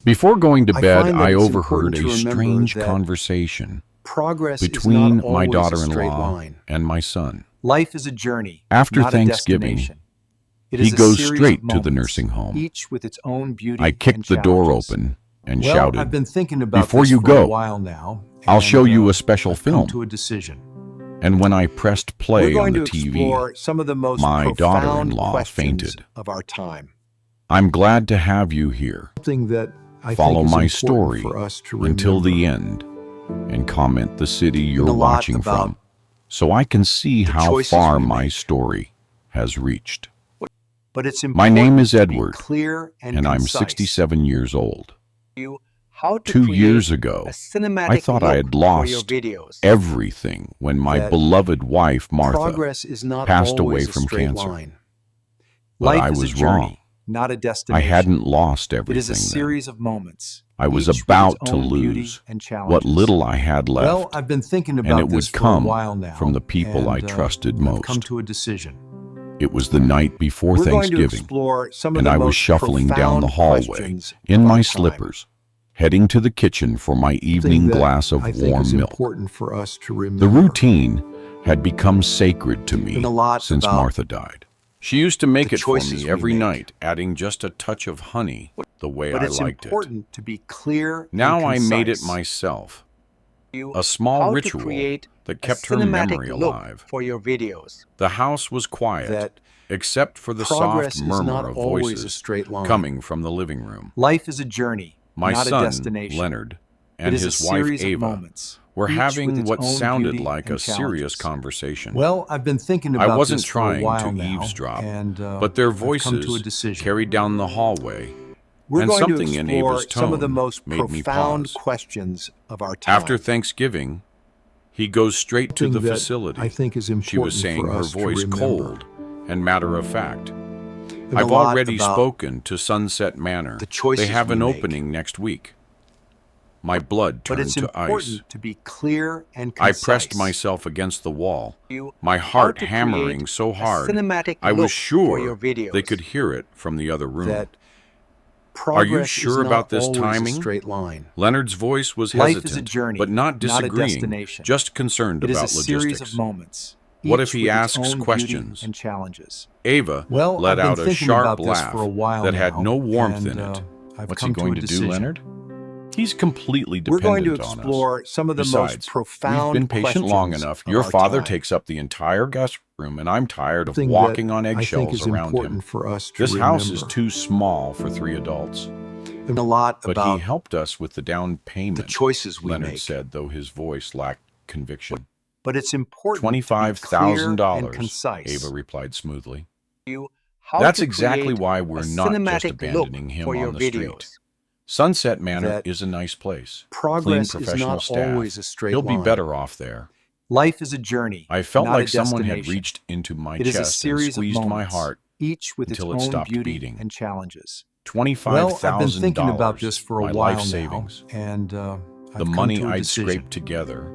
Before going to I bed, find that I it's overheard important to a remember strange that conversation progress is between not my always a straight daughter-in-law line. and my son. Life is a journey, After not a Thanksgiving, destination. It he is a goes series of straight to the moments, nursing home. each with its own beauty I and kicked the door challenges. open and Well, shouted, I've been thinking about "Before this you for a go, while now, I'll show and, you a special I've come film." to a decision. And when I pressed We're play on going the to TV, explore some of the most my profound daughter-in-law questions fainted. of our time. I'm glad to have you here. Something that I Follow think is my important story for us to remember. until the end and comment the city you're a lot watching about from so I can see the how choices far we my make. story has reached. But it's My important name is to be Edward, clear and I'm concise. 67 years old. How to 2 create years ago, a cinematic I thought I had look for your lost videos. everything when my That beloved wife, Martha, Progress is not passed away always a from straight cancer. line. But Life I is was a journey, wrong. not a I destination. hadn't lost It everything is a then. series of moments. I was each with about its to own beauty lose and what challenges. little I had left, Well, I've been thinking about and it this would for come a while now, from the people I and, trusted I've come most. to a decision. It was the night before We're going to Thanksgiving, explore some of and the I was most shuffling down the profound hallway questions in of my our time. slippers, heading to the kitchen for my evening Something that glass of I think warm is milk. important for us to remember. The routine had become sacred to me Been a lot since about Martha died. She used to make the it for choices me we every make. night, adding just a touch of honey the way But I it's liked it. important to be clear Now and I concise. made it myself, a How small to ritual create that a kept her cinematic memory look alive. for your videos. The house was quiet, That except for the progress soft is murmur not of always a voices straight line. coming from the living room. Life is a journey, My not a son, destination. Leonard, It and is his a wife, series of Ava, moments, were each with having its what own sounded beauty like and a serious challenges. conversation. Well, I've been thinking I about wasn't this for a trying while to now, eavesdrop, and but their I've come to a voices decision. carried down the hallway, We're and going to something in explore Ava's some of the tone most made me profound pause. questions of our time. After Thanksgiving, he goes straight to the Something that facility. I think is important She was saying, for her us to voice remember. cold and matter-of-fact. Been a I've lot already about spoken to Sunset Manor. the choices They have an we make. opening next week. My blood But turned it's to important ice. to be clear and I concise. pressed myself against the wall, You my how heart to hammering create so a hard cinematic I look was for your sure videos. they could hear it from the other room. that Are you progress sure is about not this always timing? a straight line. Leonard's voice was Life hesitant, is a journey, but not not a disagreeing, destination. just concerned It is about a series logistics. of moments. What each if he with its asks own beauty questions? and challenges? Ava Well, let I've been out a thinking sharp about this laugh for a while that had now, no warmth and, in it. I've What's come he going to to a do, decision. Leonard? He's completely We're dependent going to on us. explore some of the Besides, most profound we've been patient long questions enough. of Your our father time. takes up the entire guest room, and I'm tired of Something walking that on I think eggshells is around important him. for us to This house is remember. too small for 3 adults. And a lot But about he helped us with the down payment, the choices we Leonard make. said, though his voice lacked conviction. But it's important to be clear and $25,000, concise. Ava replied smoothly. How That's to exactly create why a we're not just cinematic abandoning look him for your on the street. videos. Sunset Manor That is a nice place. Progress Clean is professional not staff. always a straight He'll line. be better off there. Life is a journey. I felt not like a someone had destination. reached into my It is a chest and series of squeezed my moments, heart each with its until it own stopped beauty beating. and challenges. $25,000, Well, I've been thinking about this for a my while life savings, now, and the I've come money to a I'd decision. scraped together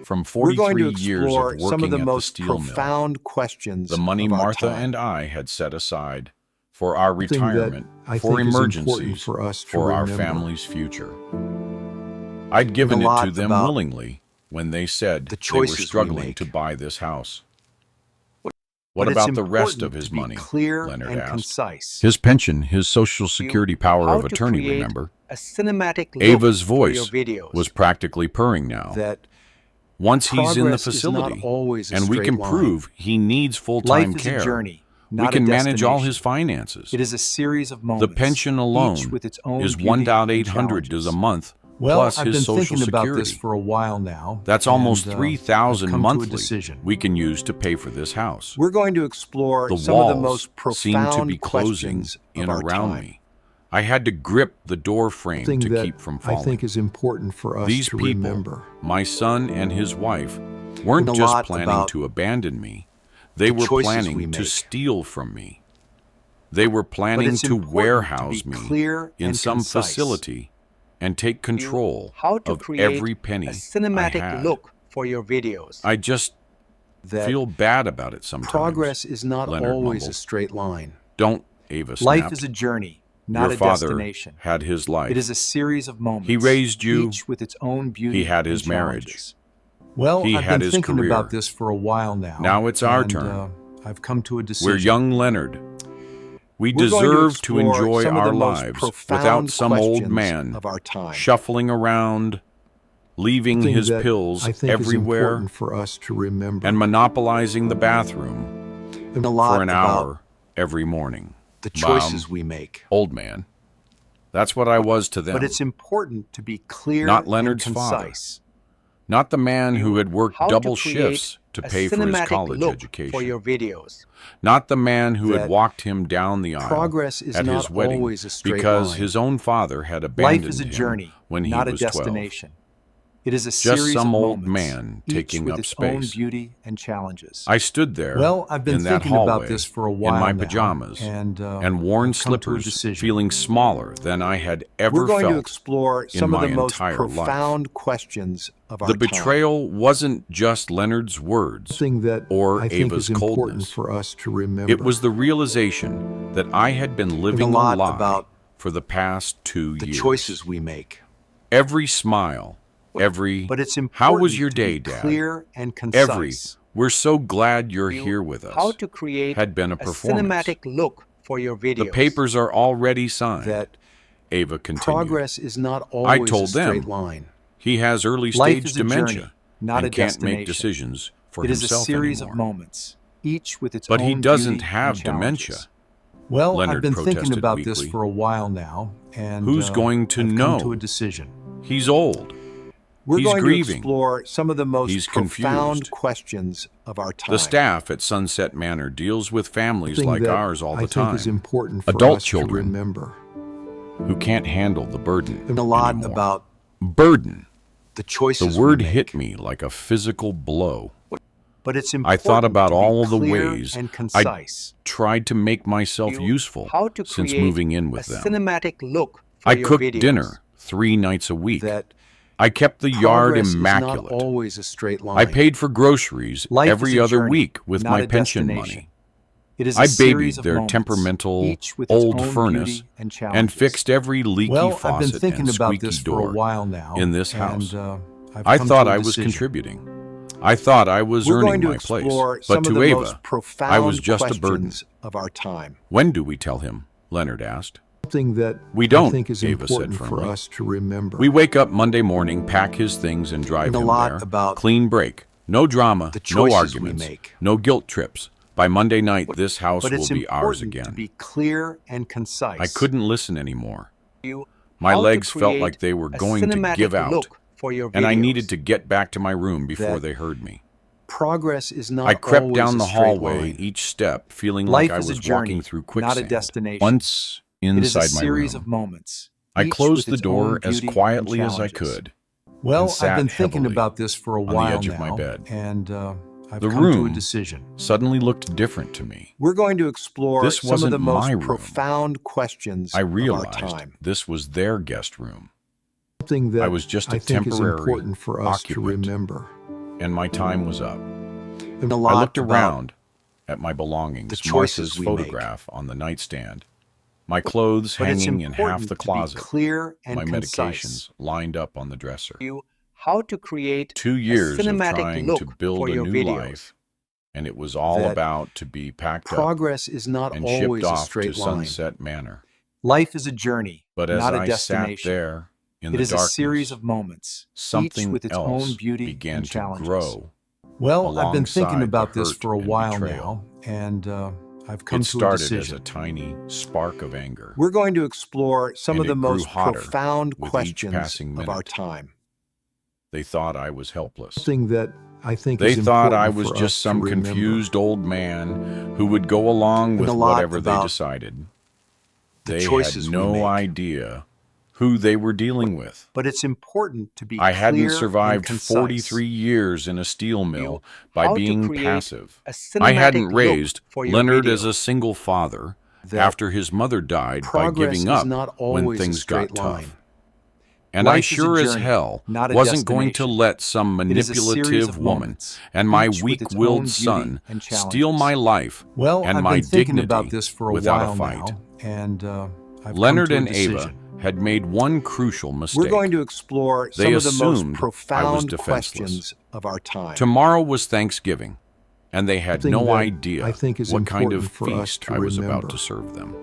from We're going 43 to years explore of some working of the at the most steel mill. profound questions The money of our Martha time. and I had set aside for our Something that retirement, I for think is important emergencies, for us to for our remember. family's future. I'd given a it lot to them about willingly when they said the they were choices we struggling make. to buy this house. But What it's about the rest important of his to be money? clear Leonard and asked. concise. His pension, his Social Security power How of to attorney, create remember? a cinematic look Ava's for your voice videos. was practically purring now. That Once he's in the progress is not facility, always a and we straight can line. prove he needs full-time Life is care, a journey, we not can a manage all his destination. finances. It is a series of The moments. pension alone each with its own is beauty and $1,800 challenges. a month, Well, plus I've his been Social thinking about Security. this for a while now. That's almost and, $3,000 I've come to a monthly decision. we can use to pay for this house. We're going to explore The some of the walls most seemed profound to be closing questions in of our around time. me. I had to grip the door frame Something to that keep from I falling. think is important for us These to people, remember. my son and his wife, weren't And a just lot planning about to abandon me. They the were choices planning we to make. steal from me. They were But planning it's to important warehouse to be me clear in and some concise. facility and take control How to of create every penny a cinematic I had. look for your videos. I just That feel bad about it sometimes. progress is not Leonard always mumbled. a straight line. Don't, Ava snapped. Life is a journey, not Your a father destination. had his life. It is a series of moments. He raised you. Each with its own beauty. He had his and marriage. challenges. Well, He I've had been his thinking career. about this for a while now. Now it's our and, turn. I've come to a decision. We're young Leonard. We We're going deserve to explore enjoy some of our the most lives profound without some old questions man of our time. shuffling around, leaving Something his that pills I think everywhere, is important for us to remember. and monopolizing the bathroom And a lot for an about hour every morning. the choices we make. Old man. That's what I was to them. But it's important to be clear Not Leonard's and father. concise. Not the man who had worked How to double create shifts to a pay for his cinematic college look education. for your videos. Not the man who had That walked him down the aisle progress is at not his wedding always a straight because line. his own father had abandoned Life is a him journey, when he not a was 12. destination. It is a Just series some of old moments, man each taking with up its own space. beauty and challenges. I stood there Well, I've been in that thinking hallway about this for a while in my now, pajamas and worn I've come to a slippers, decision. feeling smaller than I had ever We're going to felt. explore some of my the most entire life. profound questions of our The time. betrayal wasn't just Leonard's words Something that or I think Ava's is important coldness. for us to remember. It was the realization that I had been living a lot a lie about for the past 2 the years. choices we make. Every smile, every But it's important how was your to day, be Dad? clear and concise. Every we're so glad you're here with us. How to create had been a performance. cinematic look for your videos. The papers are already signed. That Ava continued. progress is not always told a straight them. line. He has early Life stage is a dementia journey, not and a can't destination. make decisions for It is a himself series anymore. of moments, each with its But own he doesn't beauty have and dementia. challenges. Well, Leonard I've been thinking protested about this weakly. for a while now, and Who's going to I've know? come to a decision. He's old. We're He's going grieving. to explore some of the most He's profound confused. questions of our time. The staff at Sunset Manor deals with families Something like that ours all I the think is time important for Adult us children. to remember. who can't handle the burden And a lot anymore. about Burden. the The choices word we make. hit me like a physical blow. But it's I important thought about to be all the clear ways and concise. Tried to make myself You- useful how to since create moving in a with them. cinematic look for I your cooked videos. dinner 3 nights a week. That I kept the yard progress immaculate. is not always a straight line. I paid for groceries Life every is a other journey, week with not my a pension destination. money. It is a I series babied of their moments, temperamental each with its old own furnace beauty and and challenges. fixed every leaky Well, I've faucet been thinking and about squeaky this door for a while now. in this and, house. I've I come thought to a I was decision. contributing. I thought I was We're earning going to my place. explore But some to of the Ava, most profound I was just a burden. questions of our time. When do we tell him? Leonard asked. Something that We don't, I think is Ava said important for firmly. us to remember. We wake up Monday morning, pack his things, and drive And a him lot there. about Clean break. No drama, the no choices we arguments, make. no guilt trips. By Monday night, this house but will it's be ours important again. to be clear and concise. I couldn't listen anymore. You My how to legs felt create like they were a going to cinematic give out, look for your and I videos. needed to get back to my room before That they heard me. Progress is not I crept always down a the straight hallway, line. each step feeling Life like I is a was journey, walking through not quicksand. a destination. Once It is a inside my series room, of moments. I each closed with the its door own as beauty and quietly as I challenges. could. Well, and sat I've been thinking heavily about this for a on the while edge now, of my bed. and I've The come to a room decision. Suddenly looked different to me. We're going to explore This some of wasn't the most my room. profound questions I of our realized time. this was their guest room, Something that I was just a I think is temporary important for us to occupant. remember. and my time was up. And a lot I looked about around at my belongings, the choices Martha's we make. photograph on the nightstand, my clothes But it's hanging in half important the to be closet, clear and my concise. medications lined up on the dresser. You how to create 2 years of cinematic trying look to build for a your new videos. life, and it was all That about to be packed up Progress is not and always shipped a off straight to line. Sunset Manor. Life is a journey, But as not a I sat destination. there in It the is darkness, a series of moments, each something with its else own beauty began and to challenges. grow. Well, I've been thinking alongside about the this hurt for a and while betrayal. now, and I've come It to a started as decision. a tiny spark of anger. We're going to explore some And of the it grew most hotter profound with each questions passing of our minute. time. They thought I was helpless. Something that I think They is thought important I was for us just to some remember. confused old man who would go along And with a lot whatever they about decided. the They choices had we no make. idea who they were dealing with. But it's important to be I hadn't clear survived and concise. 43 years in a steel mill by how to being create passive. a I cinematic hadn't look raised for your Leonard as videos. a single father That after his mother died by Progress giving is up not when always a things got straight line. tough. And I Life is a sure as journey, hell not a wasn't going to destination. let some It is a series manipulative of woman moments, and my each with its own weak-willed beauty son and steal challenges. my life Well, and I've my been thinking dignity about this for a without while a fight. now, and I've come Leonard to a and Ava decision. had made one crucial mistake. We're going to explore They some of the most assumed I was profound defenseless. questions of our time. Tomorrow was Thanksgiving, and they had Something no that idea I think is what kind of important for us feast to I was remember. about to serve them.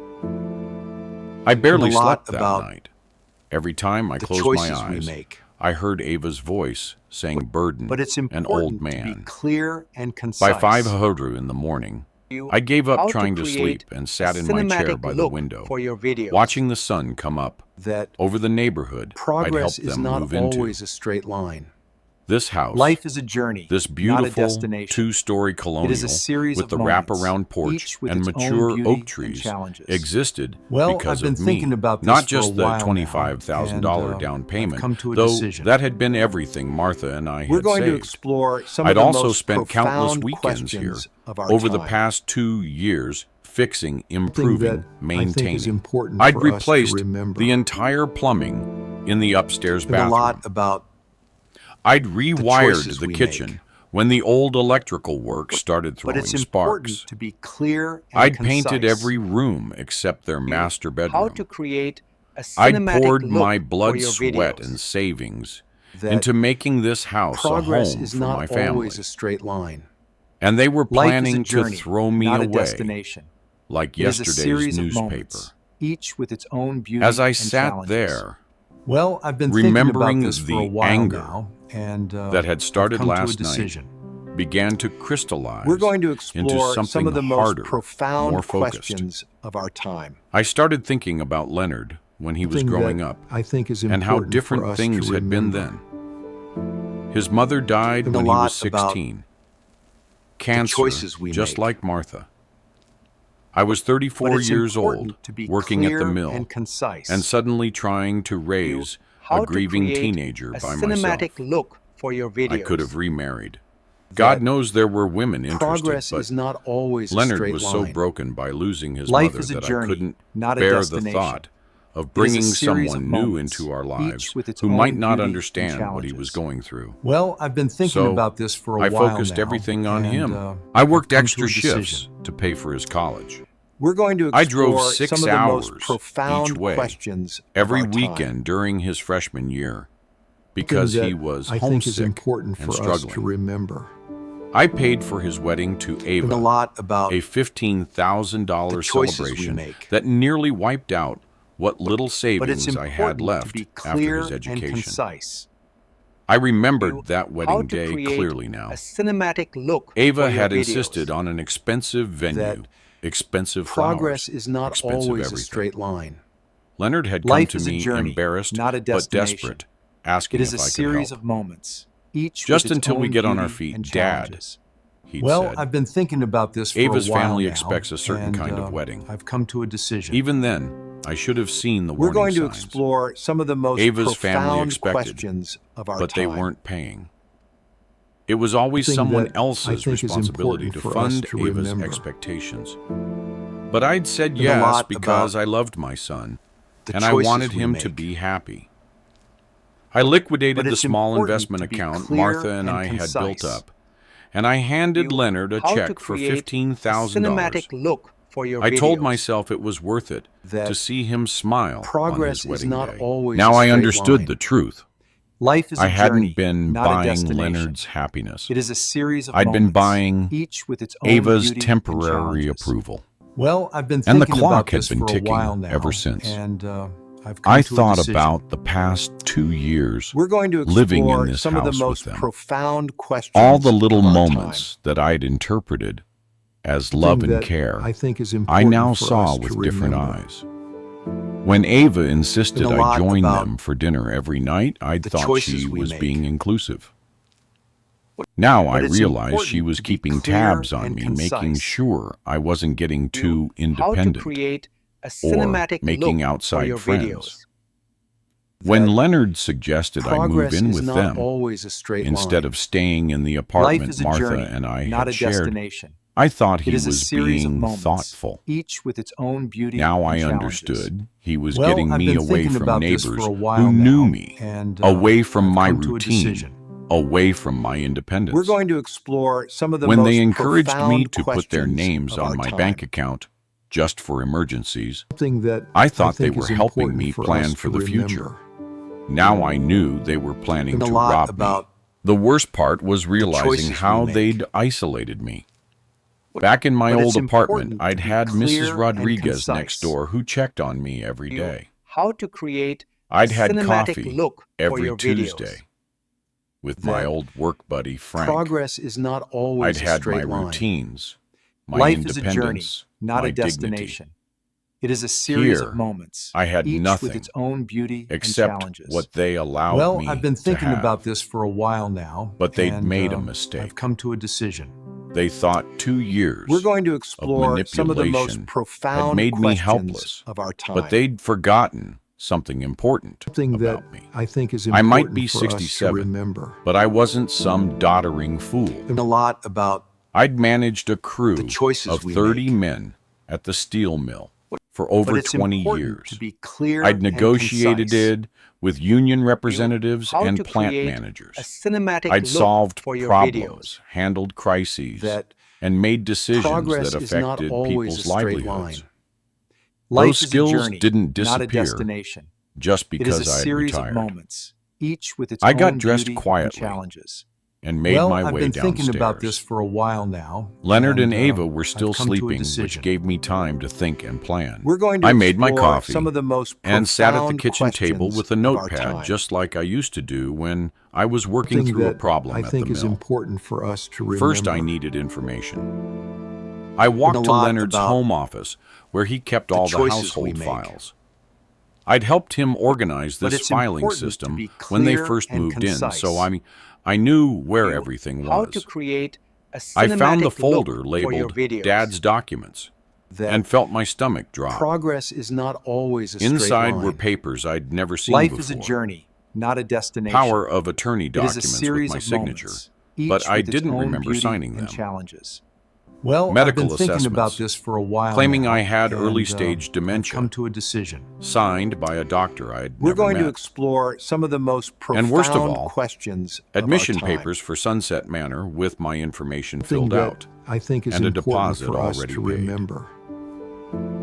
I barely And a lot slept that about night. Every time I the closed my choices we eyes, make. I heard Ava's voice saying burden, But it's an important old to be man. clear and concise. By 5 in the morning, I gave how up to trying to create sleep and sat a in my chair cinematic by the look window, for your videos. watching the sun come up that over the neighborhood I'd progress helped is them not move into. always a straight line. This house, Life is a journey, this not a beautiful destination. two-story colonial It is a series with of the moments, wraparound porch each with and its own mature beauty oak and trees challenges. existed Well, because I've been of me. thinking about this Not for just a the while now, $25,000 and, down I've payment, come to a though decision. that had been everything Martha and I We're had going to saved. explore some I'd of the also most spent countless profound weekends here questions of our over the time. past 2 years fixing, Something improving, that maintaining. I think is important I'd for us to replaced remember. the entire plumbing in the upstairs And a bathroom. lot about I'd rewired choices the we kitchen make. when the old electrical work started but throwing it's important sparks. to be clear and I'd concise. painted every room except their master How bedroom. to create a I'd cinematic poured look my for blood, your sweat, videos. and savings that into making this house a progress home is for not my family. always a straight line. And they were Life planning is a journey, to throw me not a away destination. like It is a yesterday's series of newspaper. moments, each with its own beauty As I and sat challenges. there, Well, I've been remembering thinking about this for a the while anger now, and that had started I've come last to a night decision. began to crystallize We're going to into explore something some of the most harder, profound more focused. questions of our time. I started thinking about Leonard when he was Something growing that up I think is and how important for different us things to had been remember. then. His mother died And a when he lot was about 16. Cancer, choices we just make. like Martha. I was But 34 it's years important old, to be working at the clear mill, and concise. and suddenly trying to raise How a to grieving create teenager a by cinematic myself. look for your videos. I could have remarried. God knows there were women interested, Progress but is not always a Leonard straight was line. so broken by losing his Life mother is a that journey, I couldn't not a bear the destination. thought of It is a bringing series someone of new moments, into our each lives with its who own might not beauty and understand what he was challenges. going through. Well, I've been thinking So, about this for a I while focused now, everything on and, him. I've I worked come to extra a shifts decision. to pay for his college. We're going to I drove explore 6 some of the hours most profound each way questions of every our time. weekend during his freshman year because Something he that was I think is homesick important and for us to struggling. remember. I paid for his wedding to And a Ava, lot about a $15,000 the choices we celebration make. that nearly wiped out what little but it's savings I had important to left be after clear his and education. concise. I remembered that How wedding to day create clearly now. a cinematic look Ava for your had videos. insisted on an expensive venue, That expensive Progress flowers, is not expensive always everything. a straight line. Leonard had come Life to is a me journey, embarrassed not a but destination. desperate, asking It is if a I could series help. of moments, each Just with its until we own get on our beauty feet, and Dad, challenges. he'd Well, said. I've been thinking about this for Ava's a while family now, expects a certain and, kind of wedding. I've come to a decision. Even then, I should have seen the We're warning going to signs, explore some of the most Ava's family profound expected, questions of our but time. they weren't paying. It was always Something someone that I else's think is responsibility to important for us fund to Ava's remember. expectations. But I'd said And a yes lot because about I loved my son, the and I choices wanted we him to make. be happy. I liquidated But the it's small important investment to be account clear Martha and and I had built concise. up, and I handed You- Leonard a how to check for create a $15,000. cinematic look for your I told videos. myself it was worth it That to see him smile progress on his is wedding not day. always Now a I straight understood line. the truth. Life is a I hadn't journey, been not a buying destination. Leonard's happiness. It is a series of I'd been moments, buying each with its own Ava's beauty and temporary challenges. approval. Well, I've been And the thinking clock about had this been for a ticking while now, ever since. and I've come I to a thought decision. about the past 2 years, We're going to explore living in this some of the house most with them. profound questions. all the little of our moments that I'd interpreted as time. love Thing and that care, I think is I important now for saw us with to different remember. eyes. When Ava insisted And a I lot join about them for dinner every night, I the thought choices she we was make. being inclusive. Now I But it's realize she important was to be keeping clear tabs on and me, making concise. sure I wasn't getting too How to independent create a or cinematic making look for outside your friends. videos. When That Leonard suggested I move Progress in is with not them, always a straight instead line. of staying in the Life apartment is a Martha journey, and I not had a shared, destination. I thought he It is a was series of being moments, thoughtful. each with its own beauty Now and I challenges. understood he was Well, getting I've me been away thinking from about this neighbors for a while who knew now, me, and, away from I've my come to a routine, decision. away from my independence. We're going to explore some of the When most they encouraged me profound to put their questions names of on our my time. bank account, just for emergencies. Something that I thought they think were is helping important me for plan us for to the future. remember. Now I knew they were planning And to a lot rob about me. The worst part was realizing choices we how make. they'd isolated me. Back in my But old it's apartment, important to I'd be had clear Mrs. and Rodriguez concise. next door who checked on me every day. How to create I'd a had cinematic coffee look for every your Tuesday videos. with my That old work buddy Frank. progress is not always I'd a had straight my line. routines, my Life is a journey, independence, not my a destination. dignity. It is a series Here, of moments, I had each nothing with its own beauty and except challenges. what they allowed Well, me I've been thinking to have. about this for a while now. But they'd and, made a I've mistake. come to a decision. They thought 2 years We're going to of explore some of the most manipulation profound had made me questions helpless, of our time. but they'd forgotten something important Something that about me. I think is I important might be for us to 67, remember. but I wasn't some doddering fool. and a lot about I'd managed a crew the choices of we 30 make. men at the steel mill for over but it's 20 important years. to be clear I'd and negotiated concise. it with union representatives How and to plant create managers. a cinematic I'd look solved for your problems, videos. handled crises, That and made decisions progress that is not affected always people's a straight livelihoods. line. Life Those is a skills journey, didn't not a disappear destination. just It is because a I had series retired. of moments, each with its I own got dressed beauty quietly. and challenges. and made well, my I've way been downstairs. thinking about this for a while now. Leonard and and, Ava were still I've come to a sleeping, which decision. gave me time to think and plan. We're going to I made my explore coffee some of the most and sat at the profound kitchen table questions with a of our notepad, time. just like I used to do when I was working Something through a that problem I at think the is mill. important for us to remember. First, I needed information. I walked to lot Leonard's about home office, where he kept all the choices we household make. files. I'd helped him organize But this it's filing important to system be when they clear first and moved in, concise. so I knew where everything How was. to create a I found the cinematic folder look for your labeled videos. Dad's Documents that and felt my stomach drop. progress is not always a straight Inside line. were papers I'd never seen Life before. is a journey, not a destination. Power of attorney It is a documents with series my of signature, moments, each but I with its didn't own remember beauty signing and them. challenges. Well, Medical I've been thinking about assessments, this for a while claiming now, I had and, early-stage I've dementia. come to a decision. Signed by a doctor I'd We're never going to met. explore some of the most profound And worst of all, questions Admission of our time. papers for Sunset Manor with my information Something filled that out. I think is and a important deposit for us already to paid. remember.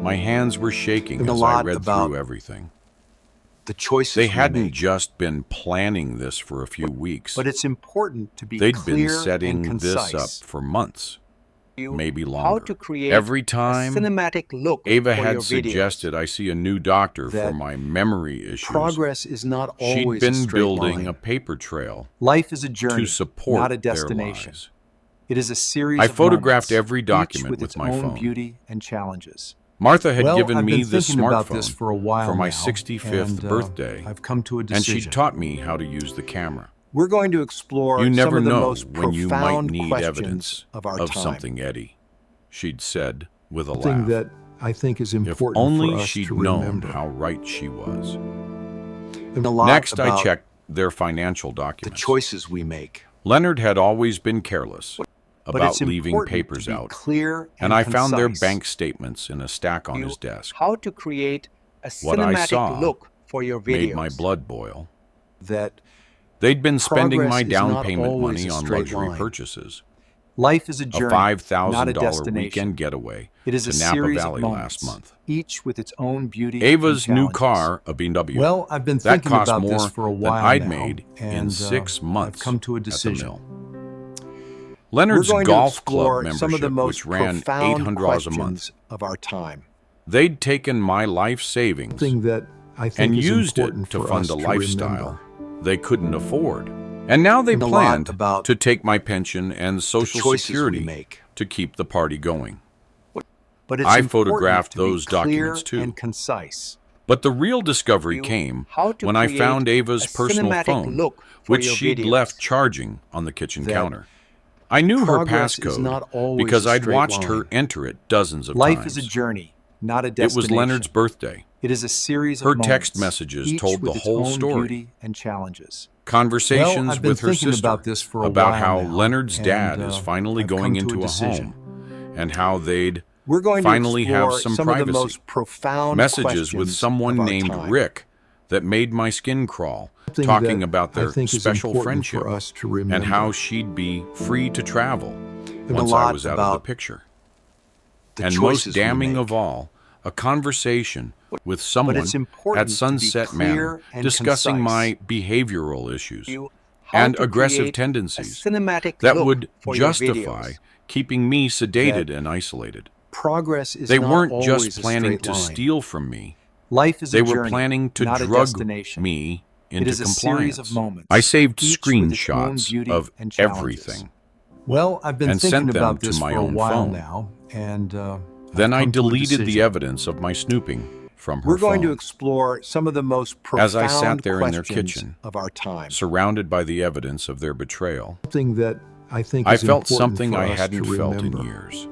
My hands were shaking And a as I lot read about through everything. The choices They we hadn't make. just been planning this for a few weeks. But it's important to be They'd clear been setting and this concise. up for months, maybe How longer. to create Every a time cinematic look Ava for had your suggested videos. I see a new doctor for That my memory issues. Progress is not She'd always been a straight building line. a paper trail Life is a journey, to support not a their destination. lives. It is a series I of photographed moments, every each document with with its my own phone. beauty and challenges. Martha had Well, given I've me been the thinking about smartphone this for a while for my now, 65th and, birthday, I've come to a and decision. she taught me how to use the camera. We're going to explore You never some of the know most when you might profound need questions evidence of our of time. something, Eddie, she'd said with a Something laugh. that I think is If important only for us she'd to known remember. how right she was. And a lot Next, I about checked their financial the documents. choices we make. Leonard had always been careless But about it's leaving important papers to be out, clear and I found their concise. bank statements in a stack on his desk. How to create a What I cinematic saw look for your videos. Made my blood boil. That They'd been spending progress my is down not payment always money a on straight luxury line. purchases. Life is a A journey, not a $5,000 destination. weekend getaway It is to a Napa series Valley of moments, last month. each with its own beauty Ava's and new challenges. car, a BMW, Well, I've been that thinking cost about more this for a than while I'd now, made in and, 6 months I've come to a at the decision. mill. we're Leonard's going to golf explore club some of the membership, most which ran profound $800 a month, questions of our time. they'd taken my life savings Something that I think and is used it important to for fund us a to lifestyle remember. they couldn't afford. And now they And a lot planned about to take my pension and The Social choices Security we make. to keep the party going. But it's I important photographed to be those clear documents too. and concise. But the real discovery came How to when I create found Ava's a personal cinematic phone, look for which your she'd videos. left charging on the kitchen That counter. I knew her progress is passcode not always because a I'd straight watched line. her enter it dozens of Life times. is a journey, not a It destination. was Leonard's birthday. It is a series Her of text moments, messages each told with the its whole own story. beauty and challenges. Conversations Well, I've been with her thinking sister about this for a about while how now, Leonard's and, dad is finally I've going come to into a a decision. home, and how they'd We're going finally to explore have some of the privacy. most profound Messages with questions someone of our named time. Rick that made my skin crawl, Something talking that about I their think is special important friendship for us to remember. and how she'd be free to travel a once I lot was out of about the picture. The and choices most we damning make. of all, a conversation with someone it's important at to be Sunset clear Manor and discussing concise. my behavioral issues How and to aggressive create tendencies a cinematic that look would for your justify videos. keeping me sedated and isolated. Progress is They not weren't always just a planning straight to line. steal from me. Life is They a were journey, planning to not a drug destination. me It into is a compliance. series of moments. I saved each with its own screenshots beauty of and challenges. everything. Well, I've been and thinking sent them about to this my for a own while phone. now, and Then I've I come to a deleted the decision. evidence of my snooping from her We're going to phone. explore some of the most profound As I sat there in their questions kitchen, of our time. surrounded by the evidence of their betrayal, Something that I think I is felt important something for I us hadn't to felt in remember. years.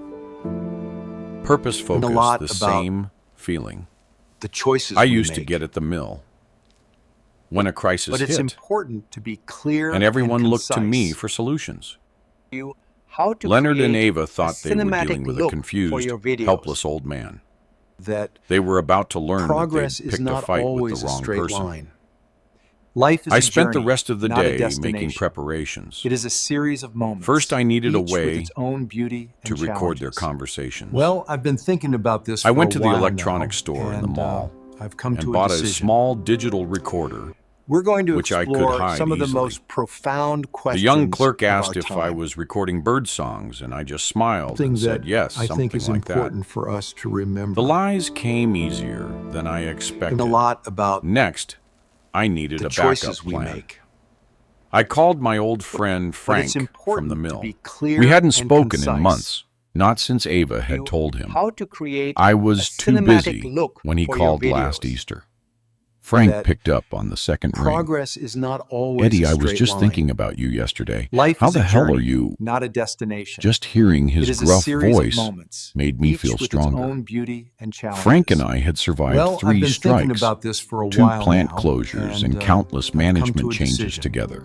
Purpose a focus, lot the about same feeling The choices I we used to make. get at the mill when a crisis But it's hit, important to be clear and everyone and looked to me concise. for solutions. How to Leonard and create Ava thought a they were cinematic dealing with a look for confused, your videos. helpless old man. that They were about to learn that progress they'd is picked a not fight with always the a wrong straight person. line. Life is I a spent the journey, rest of the not a day making destination. preparations It is a series of moments. First, I needed a each with way its own beauty to and record their challenges. conversations. Well, I've been thinking about this I for went a to the while electronics now, store in the and, mall I've come and to bought a a decision. small digital recorder. We're going to which I could explore hide some of the easily. most profound The questions young clerk of asked our if I time. was recording bird songs, and I just smiled Something and said that yes, I think is something like that. important for us to remember. The lies came easier than I expected. A lot about Next, I needed the a backup choices we plan. make. I called my old friend But Frank it's from important the to mill. be clear We hadn't and spoken in concise. months, not since Ava had told him. How to create I a was too cinematic busy look when he for your called last videos. Easter. Frank That picked up on the second ring. Progress is not always Eddie, a I was straight just line. thinking about you yesterday. Life How is the a hell journey, are you? not a destination. Just hearing it his is a gruff series voice of moments, made me each feel with stronger. its own beauty and challenges. Frank and I had survived Well, I've 3 been strikes, thinking about this for a 2 while plant now, closures, and and, countless I've come to management a changes decision. together.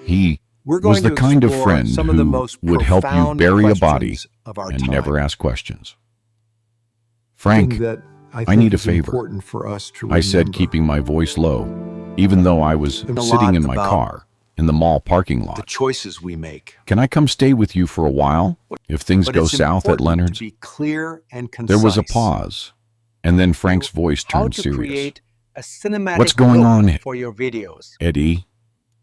He We're was going the to kind of explore friend some of the who most would help you profound bury a body questions of our and time. never ask questions. Something Frank, that I I think need a is favor. important for us to I remember. said, keeping my voice low, even though I was And a sitting lot in my about car in the mall parking The lot. choices we make. Can I come stay with you for a while if things But go it's south at important Leonard's? to be clear and concise. There was a pause, and then Frank's voice How turned to serious. create a cinematic What's going look on, for your videos. Eddie?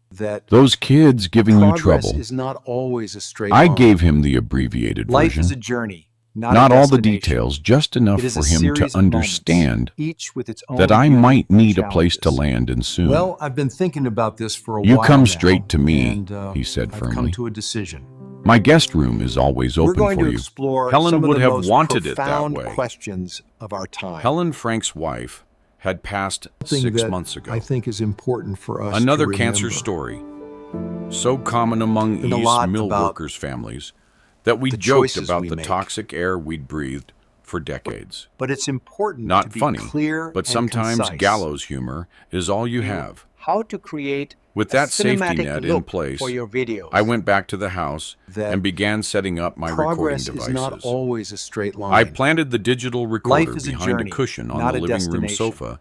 That Those kids giving you progress trouble. is not always a straight I line. gave him the abbreviated Life version. is a journey, not Not a all the destination. details, just enough It is for a him series to of moments, understand each with its own that I beauty might and need a place to challenges. land in soon. Well, I've been thinking about this for a You while come now, straight to me, and, he said I've come firmly. to a decision. My guest room is always We're open going for to you. explore Helen some of would the have most wanted it that profound way. questions of our time. Helen, Frank's wife, had passed Something 6 that months ago. I think is important for us Another to cancer remember. story, so common among And a East lot mill about workers' families that we the joked choices about we the make. toxic air we'd breathed for decades. But it's important to Not be funny, clear but and sometimes concise. gallows humor is all you have. How to create With a that safety cinematic net in look place, for your videos. I went back to the house That and began setting up my recording Progress devices. is not always a straight line. I planted the digital recorder is a behind journey, a cushion on not the a living room destination. sofa,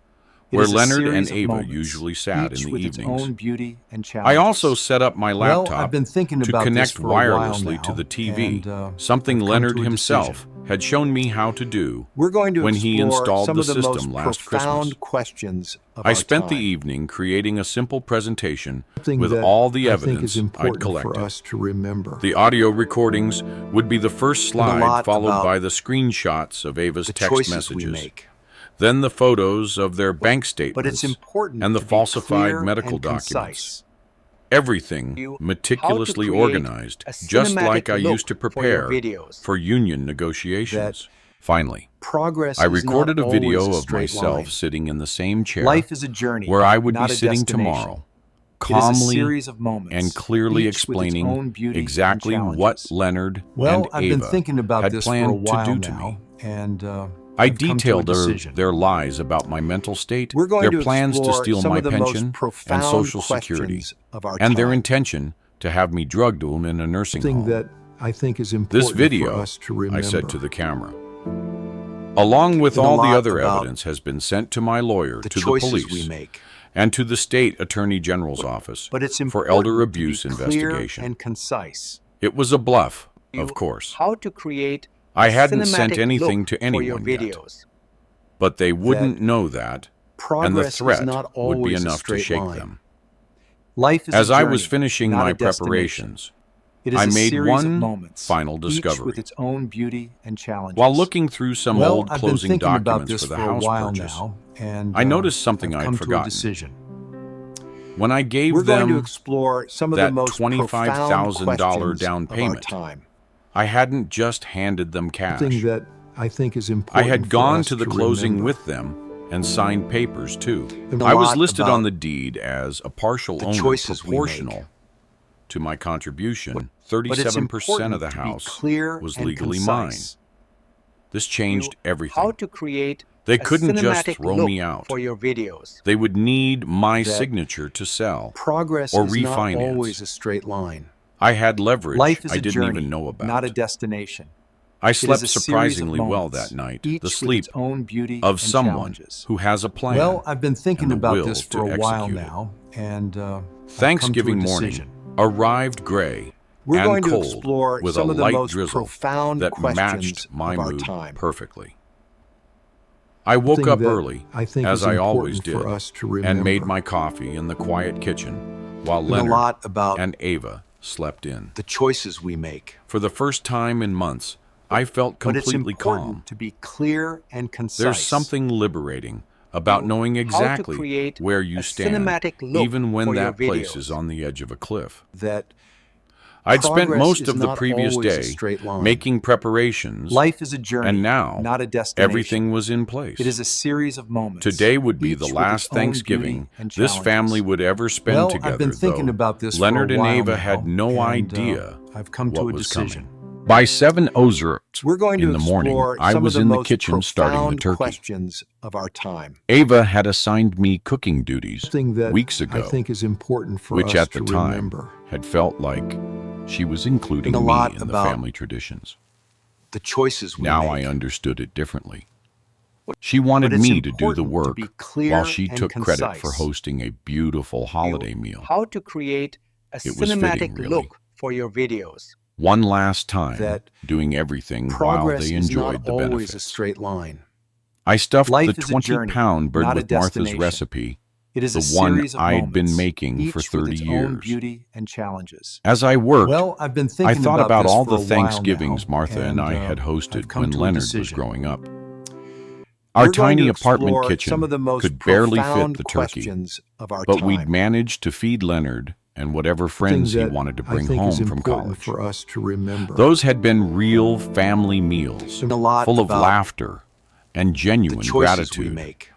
It where is a Leonard and series of Ava moments, usually sat each in the with its evenings. own beauty and challenges. I also set up my Well, laptop I've been thinking to about this connect for a while wirelessly now, to the TV, and, something I've come Leonard to a himself decision. had shown me how to do We're going to when he explore installed some the of the system most last profound Christmas. questions of I our spent the time. evening creating a simple presentation Something with that all the I think evidence is I'd important collected. for us to remember. The audio recordings would be the first slide, lot followed about by the screenshots of Ava's The text choices messages, we make. then the photos of their bank But statements, it's important and the to be falsified clear medical and documents. concise. Everything You- meticulously how to create organized, a just cinematic like I look used to for your prepare videos. for union negotiations. Finally, Progress I is recorded not a video always a of straight myself line. sitting in the same chair Life is a journey, where I would not be a sitting destination. tomorrow, It is a calmly series of moments, and clearly each with its explaining own beauty and exactly what challenges. Leonard Well, and I've Ava been thinking about had this for a planned to while do to now, me. and I I've come to a detailed decision. their lies about my mental state, We're going their to plans to explore steal some my of the pension most profound and Social Security, questions of our and their time. intention to have me drugged in a nursing Something home. that I think is This important video, for us to remember. I said to the camera, along with And a all the lot other about evidence, has been sent to my lawyer, The to the choices police, we make. and to the state attorney general's office But it's for important elder to abuse be clear investigation. and concise. It was a bluff, You- of course. How to create I a hadn't sent cinematic anything look to for your anyone yet, videos. but they wouldn't know that, and the Progress is threat not would be always a enough to straight shake line. them. Life is As a I journey, was finishing not my a destination. preparations, It is I a made series one of moments, final each discovery. with its own beauty and challenges. While looking through some Well, old I've been closing thinking about documents this for the for a house while purchase, now, and I noticed something I've I'd come to a forgotten. decision. When I gave We're going to them explore some of the that most profound $25,000 questions down of our payment, time. I hadn't just handed them cash. Something that I think is I important. had for gone us to the closing remember. with them and signed papers too. And a I was lot listed about on the deed as a partial the owner choices we make. proportional to my contribution. But it's 37% important of the to be house clear was and legally mine. concise. This changed everything. How to create They a couldn't just cinematic throw look me out. for your videos. They would need my That signature to sell. Progress or is refinance. not always a straight line. I had leverage Life is I a didn't journey, even know about. not a destination. I It is slept a series of surprisingly well moments, that night, each the with sleep its own beauty of and someone challenges. who has a plan. Well, I've been thinking and the about will this to for a while execute it. now, and I've Thanksgiving come to a morning decision. arrived gray We're and going to cold explore with some a of the light most drizzle profound that questions matched my of our mood time. perfectly. I woke Something up that early, I think as is I always important did, for us to and made remember. my coffee in the quiet kitchen while And a Leonard lot about and Ava slept in. the choices we make. For the first time in months, I felt But it's completely important calm. to be clear and concise. There's something liberating about knowing exactly create where you a stand, cinematic look even when for your that place videos. is on the edge of a cliff. That I'd spent progress most is of the not previous always a day straight line. making preparations, Life is a journey, and now not a destination. everything was in place. It is a series of moments. Today would be each the with last its own Thanksgiving beauty and this challenges. family would ever spend Well, together. I've been thinking though about this Leonard for a and while Ava now, had no and, idea I've come what to a was decision. coming. By 7:00 we're going in to the morning, explore I some was of the in the most kitchen starting the profound turkey. questions of our time. Ava had assigned me cooking duties Something that weeks ago, I think is important for which us at the to time remember. had felt like she was including And a me lot in the about family traditions. The choices we Now make. I understood it differently. She wanted But it's me to do the important to work be clear while she and took credit for concise. hosting a beautiful holiday meal. How to create a It was cinematic fitting, really. look for your videos. One last time, That doing everything while Progress they is enjoyed not the always a benefits. straight line. I stuffed Life the is a journey, 20-pound bird not a with Martha's destination. recipe, It is the a one series of I'd been moments, making each for with 30 its own years. beauty and challenges. As I worked, Well, I've been I thinking thought about this all for the a while Thanksgivings now, Martha and I had I've hosted come when to a Leonard was decision. growing up. We're Our going tiny to apartment explore kitchen some of the most could barely fit profound the turkey, questions of our but time. we'd managed to feed Leonard and whatever Something friends he that wanted to I bring think is home from important college. for us to remember. Those had been real family meals, And a lot full of about laughter and the genuine choices gratitude. we make.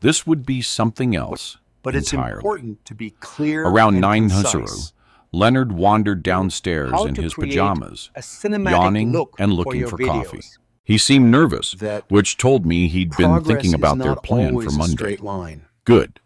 This would be something else But it's entirely. important to be clear Around and 9 concise. Leonard wandered downstairs How in to his create pajamas, a cinematic yawning look and for looking your for videos. coffee. He seemed nervous, That which told me he'd been Progress thinking is about their not plan for always a Monday. straight line. Good.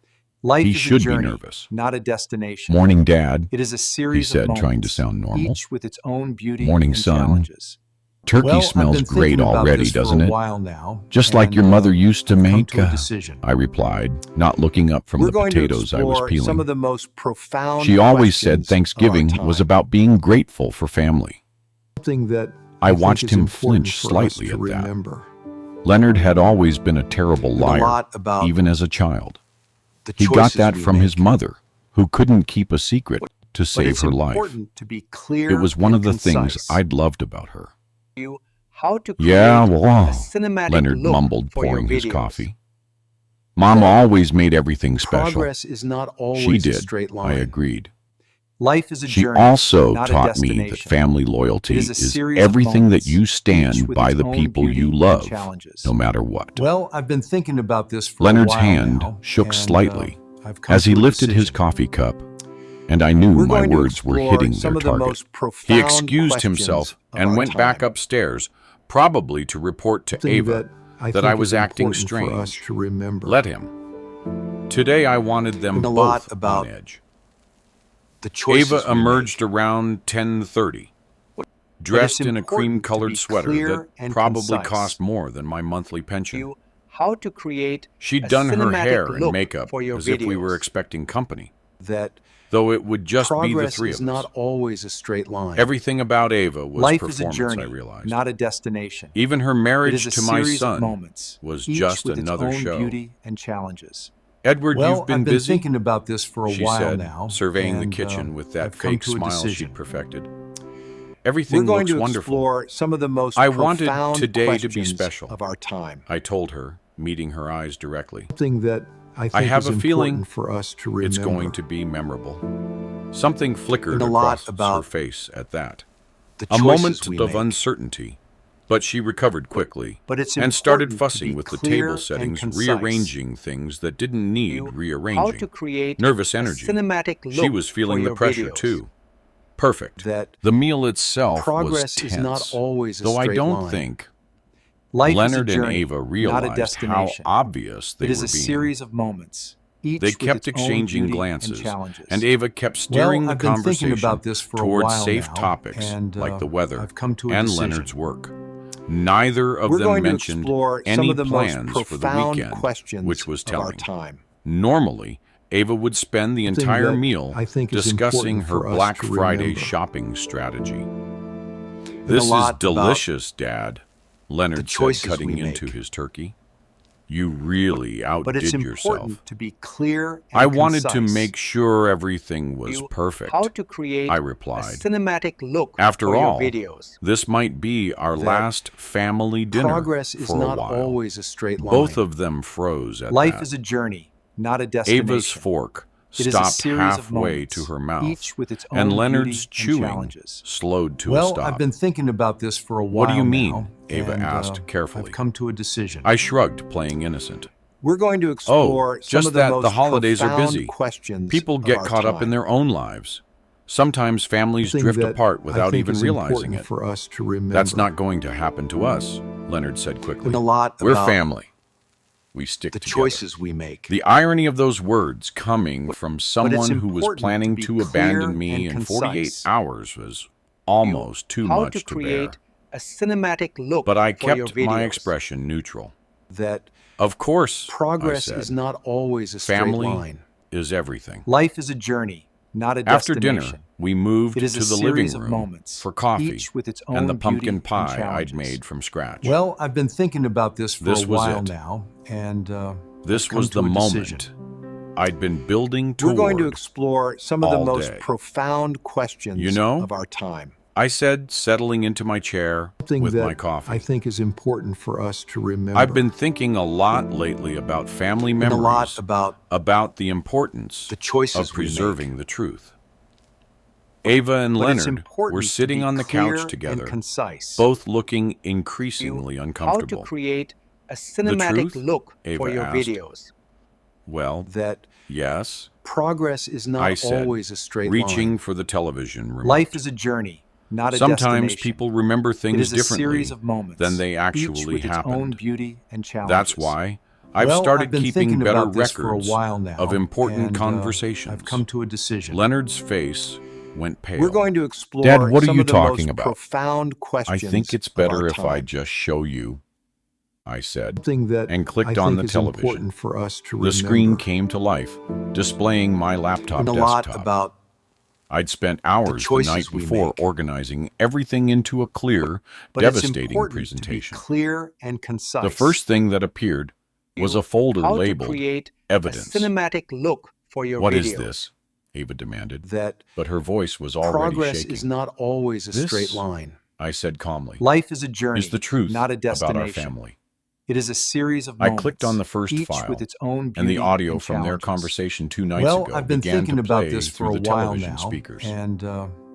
Life He is should a be journey, nervous. not a destination. Morning, Dad. It is a He series said, of moments, trying to sound normal. each with its own beauty Morning, and son. challenges. Turkey Well, I've smells been great thinking about already, this for doesn't a it? while now, Just like your and, mother used to I've come make, to a decision. I replied, not looking up from We're the going to potatoes I was explore some of peeling. the most profound She always said questions of our Thanksgiving was time. about being grateful for family. Something that I think watched is him important flinch for us slightly to at that. remember. Leonard had always been a terrible And a liar, lot about even as a child. the He got choices that we from his make. mother, who couldn't keep a secret to But save it's her life. important to be clear It was one and of the things concise. I'd loved about her. You how to create Yeah, well, a cinematic Leonard look mumbled, for your pouring his videos. coffee. Mom always made everything special. Progress is not always She a did, straight I line. agreed. Life is a She journey, also not a taught me that destination. family loyalty It is a is series of everything that moments, you each stand with by its the own people beauty you and love, challenges. no matter what. Well, I've been thinking about this for Leonard's a while hand now, shook and, slightly I've come as he to a lifted his decision. coffee cup, and I knew We're my going to words were explore hitting some their of the target. most profound He excused questions himself of and our went back time. upstairs, probably to report to Something Ava I that think I is was acting important for us strange. to remember. Let him. Today I wanted them And a lot both about on edge. The choices Ava we emerged make. around 10:30, dressed in a important to cream-colored be sweater clear that and probably concise. cost more than my monthly pension. You how to create She'd a done her cinematic hair and look makeup for your as if we were videos. expecting company. that though it would just be the progress three is of us. not always a straight line. Everything about Ava was Life is a performance, journey, I realized. not a destination. Even her It marriage is a to my series of son moments, was each just with another its own show. beauty and challenges. Edward, Well, you've been I've been busy? thinking about this for a She while said, now, surveying the and, kitchen with that I've come fake to a smile decision. she'd perfected. We're Everything going looks to wonderful. explore some of the most I wanted profound today to be questions special. of our time. I told her, meeting her eyes directly. Something that I think have is a feeling important for us to remember. It's going to be memorable. Something flickered And a lot across her about face at that. The A choices moment we of make. uncertainty. But she recovered quickly But it's and started important to fussing be with the clear table and settings, concise. rearranging things that didn't need How to rearranging. create Nervous a energy. cinematic look She was feeling for the your pressure videos. too. Perfect. that The meal itself was progress tense, is not always a though I straight don't line. think Life Leonard is a and journey, Ava not a realized how destination. obvious they It is were a being. series of moments, each They with kept its own exchanging beauty glances, and challenges. and Ava kept steering Well, the I've been conversation thinking about this for a towards while safe now, topics and, like the weather I've come to a and decision. Leonard's work. Neither of We're them going to mentioned explore some any of the most plans for the profound weekend, questions which was of our telling. time. Normally, Ava would spend the Something entire that meal I think is discussing important her for us Black to Friday remember. shopping strategy. a This is lot about delicious, Dad, Leonard said, choices cutting we into make. his turkey. You really But it's outdid important yourself. to be clear and I wanted to concise. make sure everything was You- perfect. How to create I a replied. cinematic look After for all, your videos. this might be our That last family dinner progress is for not a while. always a straight line. Both of them froze at Life that. is a journey, not a destination. Ava's fork It is a stopped series of halfway moments, to her mouth, each with its own and beauty Leonard's and chewing challenges. slowed to a Well, stop. I've been thinking about this for a while What do you mean? now, Ava and, asked carefully. I've come to a decision. I shrugged, playing innocent. We're going to explore some just of the that most the holidays are profound busy. questions People of get our caught up in time. their own lives. Sometimes families Something drift that apart I without think even is realizing important it. for us to remember. That's not going to happen to us, Leonard said quickly. And a lot We're about family. We stick the together. choices we make. The irony of those words coming from someone who was important planning to to be abandon clear me and in 48 concise. hours was almost too How much to to bear. create a cinematic look But I for your kept videos. my expression neutral. That Of course, progress I said, is not always a straight family line. is everything. Life is a journey, not a After destination. dinner, we moved It is to a the living series of room moments, for coffee each with its own and the beauty pumpkin and pie I'd challenges. made from scratch. Well, I've been thinking about this for This a was while it. now, and this I've come was to the a moment decision. I'd been building We're toward. going to explore some of the all most day. profound questions You know, of our time. I said, settling into my chair Something with that my coffee. I think is important for us to remember. I've been thinking a lot lately about family And memories, a lot about the importance the choices of we preserving the truth. Ava and But it's Leonard important were to sitting be on the clear couch together, and concise. both looking increasingly How to uncomfortable. create a cinematic truth? look Ava for your asked. videos. Well, that yes, progress is I not said, always a straight reaching line. for the television remote. Life is a journey, not a Sometimes destination. people remember It things is a differently series of moments, than they each actually with its own happened. beauty and challenges. That's why I've Well, started I've been keeping thinking better about this for a records while now, of important and, conversations. I've come to a decision. Leonard's face went pale. We're going to explore Dad, what are some you of the talking most about? profound I questions think it's of our better if I time. just show you, I said, Something that and clicked I on think the is television. important for us to The remember. screen came to life, displaying my laptop And a lot desktop. about I'd spent hours the choices night we before make. organizing everything into a clear, But it's devastating important presentation. to be clear and concise. The first thing that appeared was a folder How to labeled create Evidence. a cinematic look for your What videos. is this? Ava demanded. that But her voice was already progress shaking. is not always a This, straight line. I said calmly, Life is a journey, is the truth not a about destination. our family. It is a series of I moments, clicked on the first each file, with its own beauty and the audio and from their challenges. conversation 2 nights Well, ago I've been began thinking to about play this for through a the while television now, speakers. and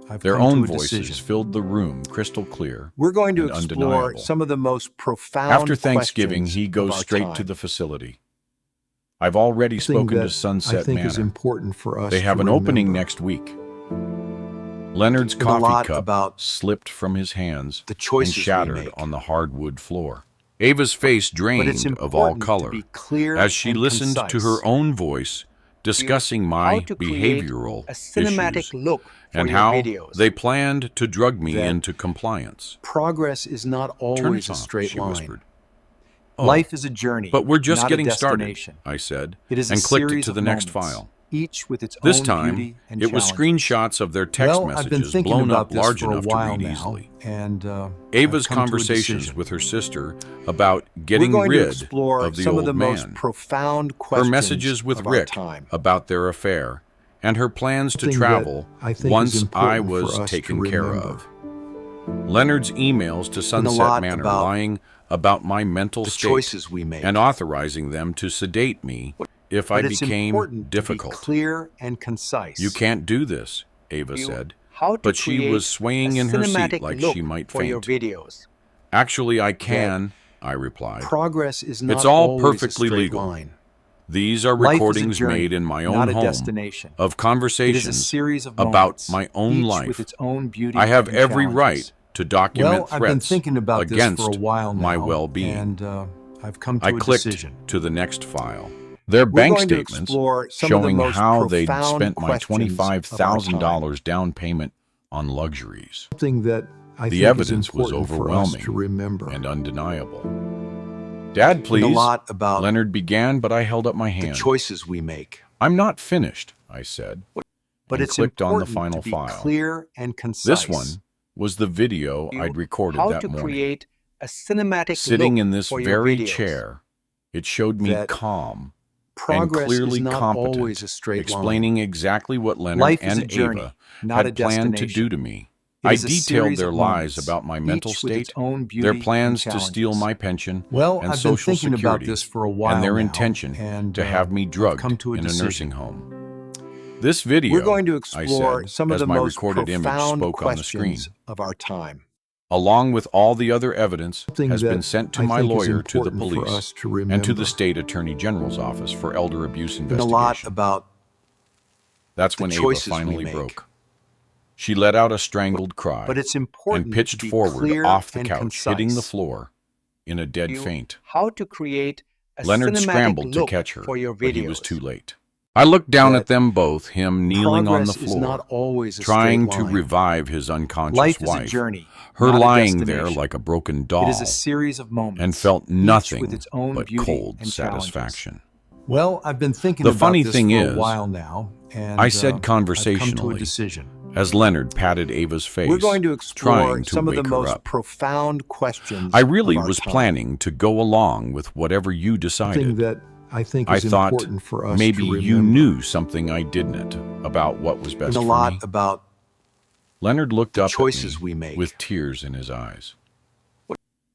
I've Their come own to a voices decision. filled the room crystal clear. We're going to and explore undeniable. some of the most profound After Thanksgiving, questions he of goes our straight time. to the facility. I've already Something spoken to that Sunset I think Manor. is important for us. They have to an opening remember. next week. Leonard's And a coffee lot cup about slipped from his hands the and choices we shattered make. on the hardwood floor. Ava's face But drained it's of all important color to be clear as she and listened to concise. her own voice discussing my How to create behavioral a cinematic issues look for and your how videos. they planned to drug me That into compliance. Progress is not Turn always it a off, straight she line. whispered. Oh, Life is a journey, but we're just not getting a started, destination. I said, It is a and clicked it series to of the next moments, file. each with its This own time, beauty and it was challenges. screenshots of their text Well, I've been messages thinking blown about up this large for a enough to while read now, easily. and Ava's I've come to a conversations decision. with her sister about We're getting going to rid explore of the some old of the most man, profound her questions messages with of our Rick time. about their affair, and her plans to Something that travel I think is once I important for was us to taken care remember. of. Leonard's emails to a Sunset lot Manor about lying about my mental the state choices we make. and authorizing them to sedate me if I But it's became important difficult. to be clear and concise. You can't do this, Ava You said, how to but she create was swaying a in her seat cinematic like look she might for your faint. videos. Actually, I can, I replied. Progress is not It's all always perfectly a straight legal. line. These are Life is a recordings journey, made in my not own a home destination. of It is a conversations series of about moments, my own each life. with its own beauty I have and every challenges. right to document Well, I've been threats thinking about this against for a while now, my well-being. and I've come to I a clicked decision. to the next file. Their We're bank going to statements explore some of the showing most how they'd profound spent my questions of our $25,000 down payment on luxuries. Something that I The think evidence is was important for us overwhelming to remember. and undeniable. Dad, please, A lot about Leonard began, but I held up my the hand. choices we make. I'm not finished, I said, But and it's clicked on the important final to be file. clear and concise. This one was the video You I'd recorded how that to morning. create a cinematic Sitting look in this for your very videos. chair, it showed me That calm and Progress clearly is not competent, always a straight explaining exactly what Leonard Life is and a journey, Ava not a had planned to destination. do to me. It I is a detailed series their of lies moments, about my mental each with its state, own beauty their and plans to steal challenges. my pension Well, and I've Social been thinking Security, about this for a while and their now, intention and to have me I've drugged come to a in a decision. nursing home. This video, We're going to I explore said, some of as the my most recorded image profound spoke on the screen, questions of our time. along with all the other evidence, Something has that been sent to I my think is lawyer, to the important for police, us to and to remember. the State Attorney General's Office for Elder Abuse And a lot Investigation. about That's the when Ava choices we finally make. broke. She let out a strangled cry But it's important and pitched to be forward clear off the and couch, concise. hitting the floor in a dead You faint. how to create a Leonard cinematic scrambled to look catch her, for your but he was videos. too late. I looked down That at them both, him kneeling on the progress is floor, not always a trying straight to line. revive his unconscious Life is a wife, journey, her not a lying there destination. like a broken doll, It is a series of moments, and felt each nothing with its own but beauty cold and challenges. satisfaction. Well, I've been thinking The about funny this thing for is, a while now, and I said I've come to a conversationally, decision. as Leonard patted Ava's face, We're going to explore trying to some of the wake her most up. profound questions I really of our was time. planning to go along with whatever you Something decided. that I think I is thought important for us maybe to you remember. knew something I didn't about what was best And a for lot me. about Leonard looked up choices at me we make. with tears in his eyes.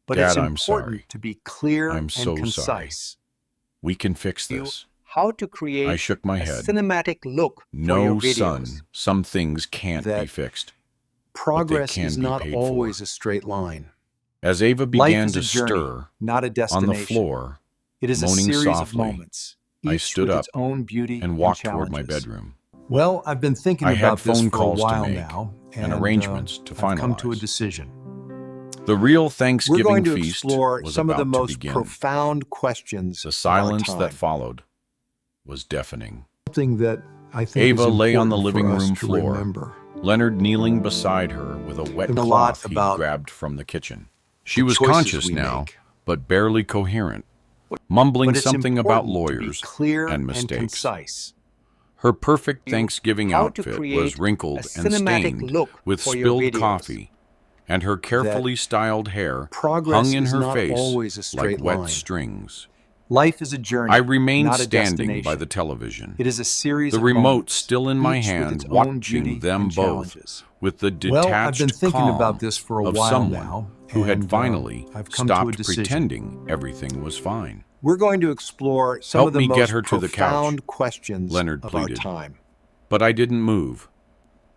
But Dad, it's I'm important sorry. to be clear I'm and so sorry. concise. We can fix You this. how to create I shook my a head. cinematic look for your No, videos. son, some things can't be That fixed. progress can is be not paid for. always a straight line. As Ava Life began is to a journey, stir not a on destination. the floor, It is a moaning series softly, of moments, I each stood with up its own beauty and walked toward my challenges. bedroom. Well, I've been thinking I had about this phone for a calls to while make now, and and arrangements to I've come to a finalize. decision. The real We're Thanksgiving going to feast explore was some of about the to most begin. profound questions The of our silence time. that followed was deafening. Something that I think Ava is lay on the important living for us room to floor, remember. Leonard kneeling beside her with a wet And a lot cloth he about grabbed from the kitchen. She the was choices conscious we now, make. but barely coherent, mumbling But it's something about important to be lawyers clear and mistakes. concise. Her perfect You Thanksgiving how to outfit create was wrinkled a and cinematic stained look with for your spilled videos. coffee, and her carefully styled hair Progress hung in is her not face always a straight like wet line. strings. Life is a journey, I remained not a standing by destination. the television, It is a series the of remote moments, still in my each with hand, its own watching beauty them and both challenges. with the Well, detached I've been thinking calm about this for a of while someone now, who had and, finally I've come to a stopped decision. pretending everything was fine. We're going to explore some Help of the me most get her to the couch, profound questions Leonard of our pleaded. time. But I didn't move.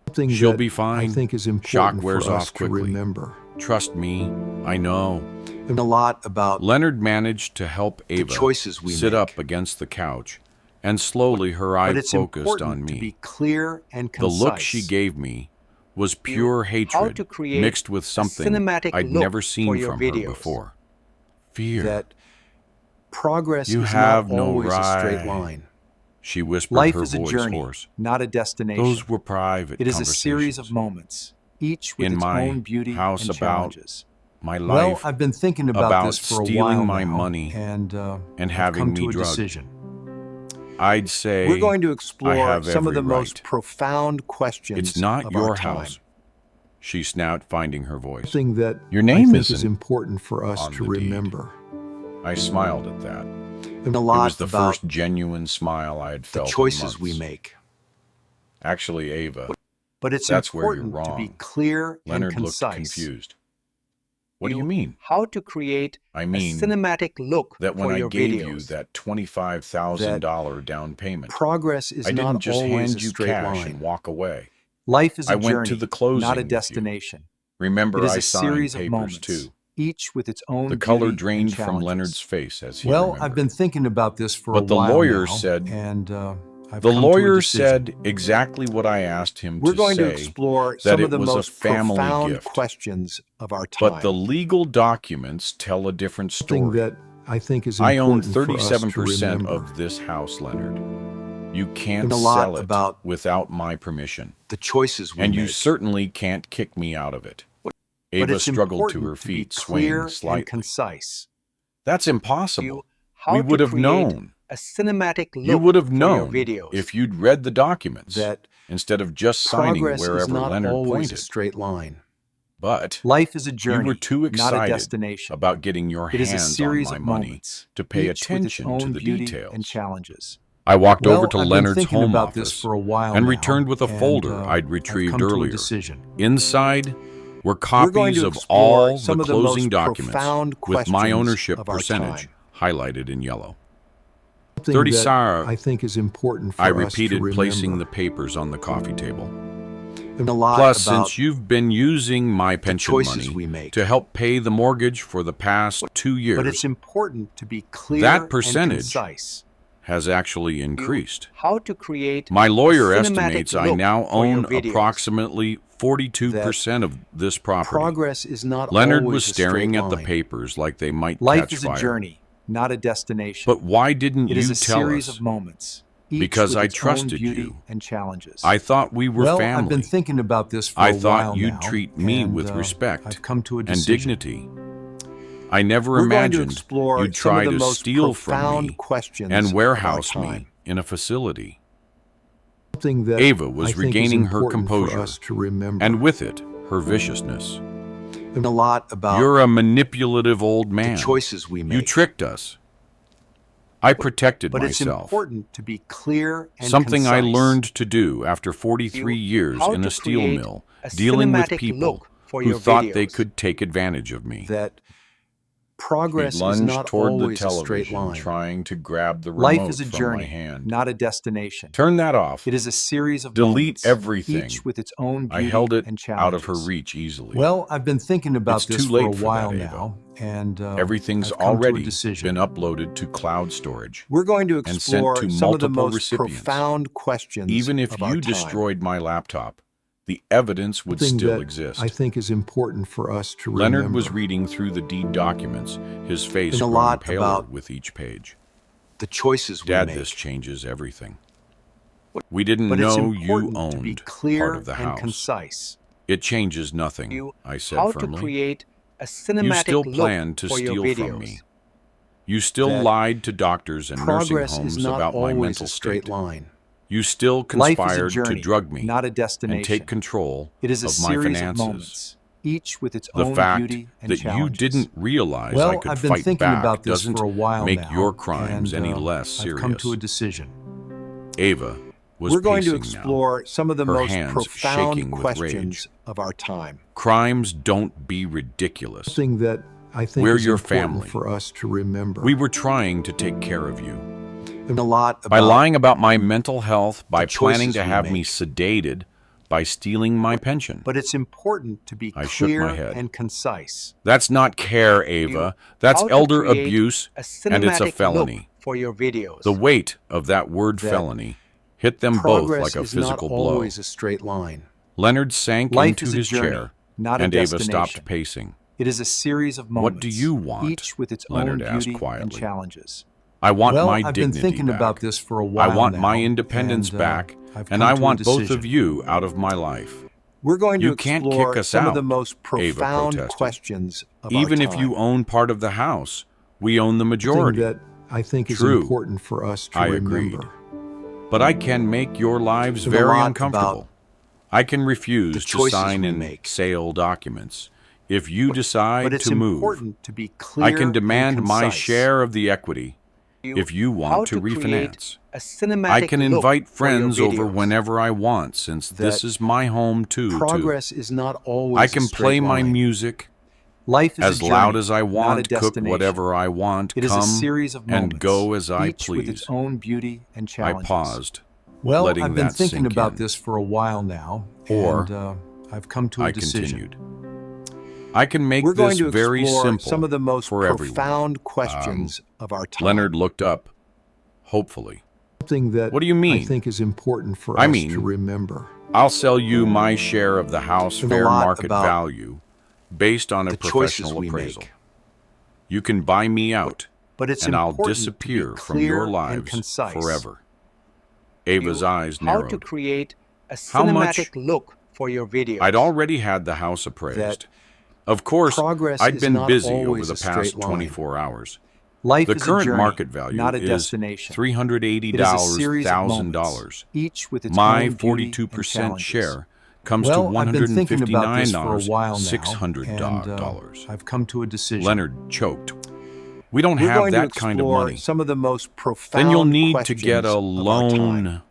Something She'll that be fine. I think is Shock important wears for us off quickly. to remember. Trust me, I know. And a lot about Leonard managed to help Ava choices we sit make. up against the couch, and slowly her But eye it's focused important on to be me. clear and The concise. look she gave me was pure how hatred to create mixed with a something cinematic I'd look never for seen your from her videos. before. Fear. that progress You is have not no always a straight right. line. She whispered, Life her is a voice journey, hoarse. not a destination. Those were private It is a series of conversations. moments, each with In its my own beauty house and about challenges. My Well, life I've been thinking about about this for a stealing while my now, money and and I've having come to me a drugged. decision. I'd say We're going to I explore have some of every the most right. profound questions It's not of your our time. house. She snapped, finding her voice. Something that Your I name think is isn't important for us on to the deed. remember. I smiled at that. And a It lot was the about first genuine smile I had the felt in choices we months. make. Actually, Ava, But it's that's where you're important to be wrong. clear Leonard and looked concise. confused. What do you mean? How to create I a mean cinematic look that when for I your gave videos. you that $25,000 down payment, Progress is I didn't not just always hand a you straight cash line. and walk away. Life is a I went journey, to the closing not a with you. destination. Remember, It is I a signed series of papers moments, too. each with its own The color beauty drained and from challenges. Leonard's face as he Well, remembered. I've been thinking about this for But a the while lawyer now, said- and I've The come to a lawyer decision. said exactly what I asked him We're to going to say, explore that some it of the was a most family profound gift. questions of our time. but the legal documents tell a different Something story. that I think is I own important for us to 37% remember. of this house, Leonard. You can't And a lot sell it about without my permission. the choices we And make. you certainly can't kick me out of it. But Ava it's struggled to important her to be feet, clear swaying and slightly. concise. That's impossible. How We to would have create known. a cinematic look You would have for your known videos. if you'd read the documents That instead of just signing progress is wherever not Leonard always pointed. a straight line. But Life is a journey, you were too not a excited destination. about getting your It is a hands on series my of money moments, to pay each with its attention to own the beauty details. and challenges. I walked Well, over to I've been Leonard's thinking home about office this for a while and now, returned with a and, folder I'd I've retrieved come to a earlier. decision. Inside were We're going copies to of explore all some the of the closing most documents profound with my questions ownership of our percentage time. highlighted in yellow. Something 30 that Sarah, I think is important for I us to repeated, remember. placing the papers on the coffee table. And a lot Plus, about since you've been using my pension choices money we make. to help pay the mortgage for the past 2 years, But it's important to be clear that percentage and concise. has actually increased. How to create My lawyer a cinematic estimates I look now for your own videos. approximately 42% of this property. Progress is not Leonard always was a straight staring at the line. papers like they might Life catch is fire. a journey, not a destination. But why didn't it you is a tell series us? of moments, each Because with I its own trusted beauty you. and challenges. I thought we were Well, family. I've been thinking about this for I a thought while you'd now, treat me and, with respect I've come to a and decision. dignity. I never We're going to imagined explore you'd some try of the to most steal from profound me questions and of warehouse our me time. in a facility. Something that Ava was I think regaining is her important composure, for us to remember. and with it, her viciousness. And a lot about You're a manipulative old the man. choices we make. You tricked us. I protected but it's myself. important to be clear and Something I concise. learned to do after 43 years How in to a steel create mill, a dealing with cinematic people look for who your thought they videos. could take advantage of me. that progress He is lunged not toward the always a straight television, line. trying to grab the remote Life is a from my journey, hand. not a destination. Turn that off. It is a series of Delete moments, everything. each with its own I beauty held it and out of her challenges. reach easily. Well, I've been thinking about It's this too for a late for while that, Ava. now, and Everything's I've come to a already decision. been uploaded to cloud storage. We're going to sent explore to some of the multiple most recipients. profound questions Even if of our you time. destroyed my laptop, the evidence would Something still that exist. I think is important for us to Leonard remember. was reading through the deed documents, his face And a growing lot paler about with each page. the choices we Dad, make. this changes everything. We didn't but it's know you important to be owned clear part of the and house. concise. It changes nothing, You I said how firmly. to create a You cinematic still look plan to for your steal videos. from me. You still That lied to doctors and nursing Progress homes is not about my always mental a straight state. line. You still Life is a conspired journey, to drug me not a destination. and take control It is a of my series finances. of moments, each with its The own fact beauty and that challenges. you didn't realize Well, I could I've been fight thinking back about this doesn't for a while make now, your crimes and, any less I've serious. come to a decision. Ava was We're going to pacing now. explore some of the her most hands profound shaking with questions rage. of our time. Crimes don't be ridiculous. Something that I think We're is your important family. for us to remember. We were trying to take care of you. And a lot about By lying about my mental health, by the planning choices to we have me make. sedated, by stealing my pension. But it's important to be I shook clear my head. and concise. That's not care, Ava. That's how to elder create abuse, a and it's a cinematic felony. look for your videos. The weight of that word That felony hit them both Progress like a is not physical blow. always a straight line. Leonard sank Life into is a his journey, chair, not a and Ava destination. stopped pacing. It is a series of moments. What do you want? Each with its Leonard own asked beauty and quietly. challenges. I want well, my I've dignity been thinking back. about this for a while I want now, my independence and, back, I've and come I to a want both decision. of you out of my life. We're going to You can't explore kick us some of the out, most Ava profound protested. questions of Even our if time. you own part of the house, we own the Something majority. that I think is True. important for us to I remember. agreed. But I can make your lives There's a very lot uncomfortable. I can refuse the to choices sign we in make. sale documents. If you But decide it's to move, important to be clear I can and demand my concise. share of the equity. If you how want to create refinance, a cinematic I can look invite for your friends over videos. whenever I want, since this That is my home too. Progress is not always I a can straight play my line. music Life is as a loud journey, as I not a want, cook destination. whatever I want, It is a come series of and moments, go as I each with its please. own beauty and I challenges. paused, Well, letting I've been that thinking sink about in. this for a while now, Or and I've come to a I decision. continued. I can make We're going this to very explore simple some of the most for everyone. profound questions of our time. Leonard looked up, hopefully. Something that What do you mean? I think is important for I us mean, to remember. I'll sell you my share of the house There's a fair lot market about value based on a the choices professional we appraisal. make. You can buy me out, But it's and I'll important to be disappear from clear your and lives concise. forever. Ava's eyes How to narrowed. create a How much? cinematic look for your videos. I'd already had the house appraised. That Of course, progress I'd is been not busy over always the a straight past line. 24 hours. Life The is a current journey, market value not a is destination. $380,000. It is a series of moments, each with its My own beauty and 42% challenges. share comes Well, to I've been thinking about this for a $159, while now, $600. and I've come to a decision. Leonard choked. We don't we're have going to that kind of explore money. some of the most profound Then you'll need to questions get a of our time. loan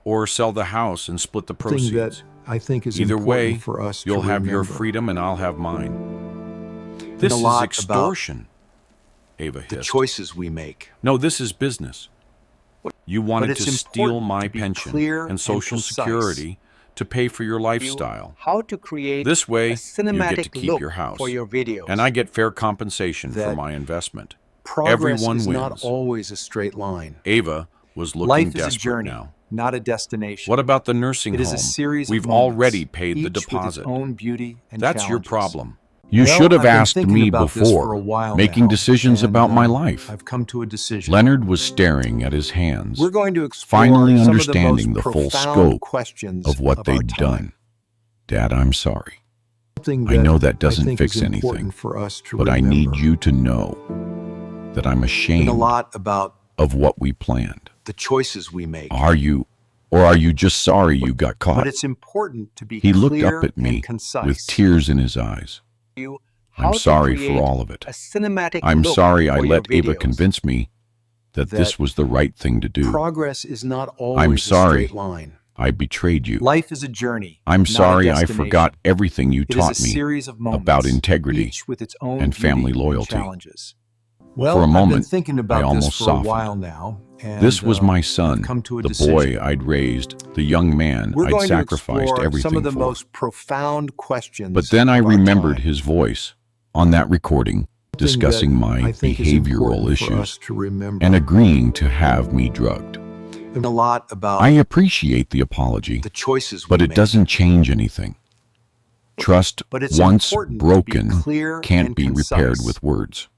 or sell the house and split the Something that proceeds. I think is Either important way, for us you'll to have your remember. freedom and I'll have mine. This a is lot extortion, Ava The hissed. choices we make. No, this is business. You wanted it's to steal important my to be pension clear and and Social concise. Security to pay for your lifestyle. How to create This way, a you cinematic get to keep look your house, for your videos. and I get fair compensation for That my investment. Progress Everyone is wins. not always a straight line. Ava was looking Life is a desperate journey, now. not a destination. What about the nursing It is home? a series We've of moments, already paid the each with its deposit. own beauty and That's your challenges. problem. You Well, should have I've been asked thinking me about this for a before, while making now, decisions and, about my life. I've come to a decision. Leonard was staring at his hands, We're going to explore finally some understanding of the the most full profound scope questions of what our they'd time. done. Dad, I'm sorry, Something I know that I doesn't think fix is important anything, for us to but I remember. need you to know that I'm And ashamed a lot about of what we planned. the choices we make. Are you, or are you just sorry you got caught? But it's important to be He clear looked up at me and concise. with tears in his eyes. How I'm to sorry create for all of it. a cinematic I'm look sorry I for your let Ava videos. convince me that this That was the right thing to do. Progress is not always I'm sorry. a straight line. I betrayed you. Life is a journey. I'm not a sorry I destination. forgot everything you It is taught a me series of moments, about integrity each with its own and beauty family loyalty. challenges. Well, For a I've been moment, thinking I about almost this for softened. a while now. And, This was my I've son, come to a the decision. boy I'd raised, the young man We're I'd going to sacrificed explore everything some of the for. most profound questions. But then I of our remembered time. his voice on that recording Something discussing that my I think is behavioral important for us issues to remember. and agreeing to have me drugged. And a lot about I appreciate the apology, the choices we but it make. doesn't change anything. Trust, But it's once important to be broken, clear can't and be repaired concise. with words.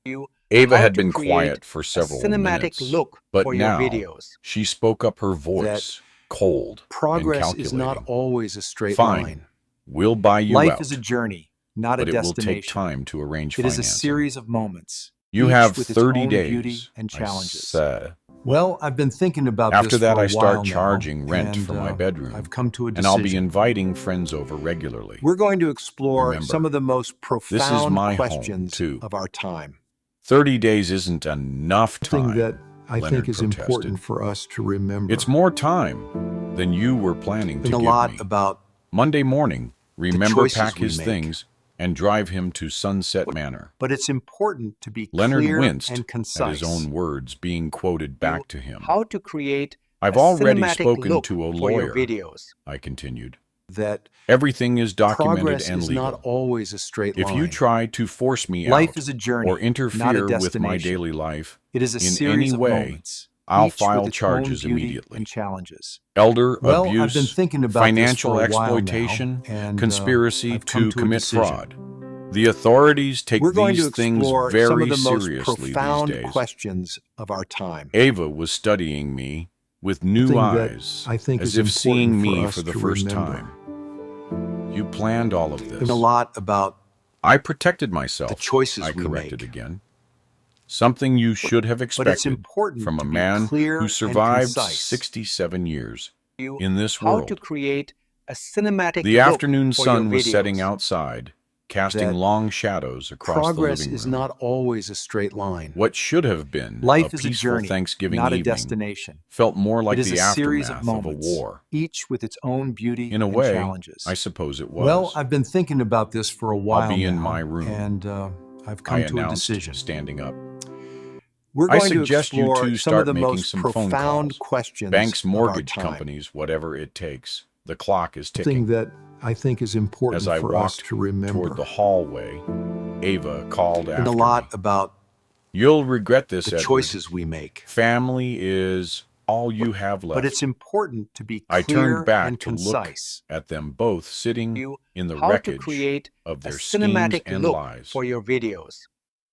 You Ava how had to been create quiet for a several cinematic minutes, look but for now your videos. she spoke up her voice, cold Progress and is calculating. not always a straight Fine, line. we'll buy you Life out, is a journey, not but a it will destination. take time to arrange It is financing. a series of moments. You each have with its 30 own days, beauty and I challenges. said. Well, I've been thinking about After this that, for a I start while now, charging rent and, for my bedroom, I've come to a and decision. I'll be inviting friends over regularly. We're going to explore Remember, some of the most profound my home, questions too. of our time. 30 days isn't enough Something time, that I Leonard think is protested. important for us to remember. It's more time than you were planning to And a give lot me. about Monday morning, remember choices pack we his make. things and drive him to Sunset Manor. but it's important to be Leonard clear winced and at concise. his own words being quoted back to him. How to create I've a already cinematic spoken look to a for your lawyer, videos. I continued. That Everything is documented progress and is legal. not always a straight If line. you try to force me Life out is a journey, or not a interfere with my destination. daily life It is a in series any of way, moments. I'll each with file its own charges beauty immediately. and challenges. Elder Well, I've abuse, been thinking about financial this for a while now, exploitation, and, conspiracy I've come to to a commit decision. fraud. The authorities take We're going to these things explore very some of the most seriously profound these days. questions of our time. Ava was studying me with new Something that eyes, I think as is if important seeing for me us for the to first remember. time. You planned all of this. And a lot about I protected myself. the choices I we corrected make. again. Something you should have But it's expected important from a to be man clear who and survived concise. 67 years you in this how world. to create a cinematic The look afternoon for sun your was setting videos. outside, casting That long shadows across the Progress living room. is not always a straight line. What should have been Life a is a peaceful journey, Thanksgiving not a evening destination. felt more like It is the a series of aftermath of a moments, war. each with its own beauty In a and way, challenges. I suppose it was. Well, I've been thinking about this for a while be now, in my room. and I've I come to a announced, decision. standing up. We're I going to suggest you explore two some of start the making most some phone profound calls. questions Banks, of our mortgage time. companies, whatever it takes. The clock is Something ticking. that I think is important As I for us walked to remember. toward the hallway, Ava called And after a lot me. about You'll regret this, the Edward. choices we make. Family is all you have left. But it's important to be I clear turned back and to look concise. at them both sitting You in the how to wreckage create of a their schemes cinematic and look lies. for your videos.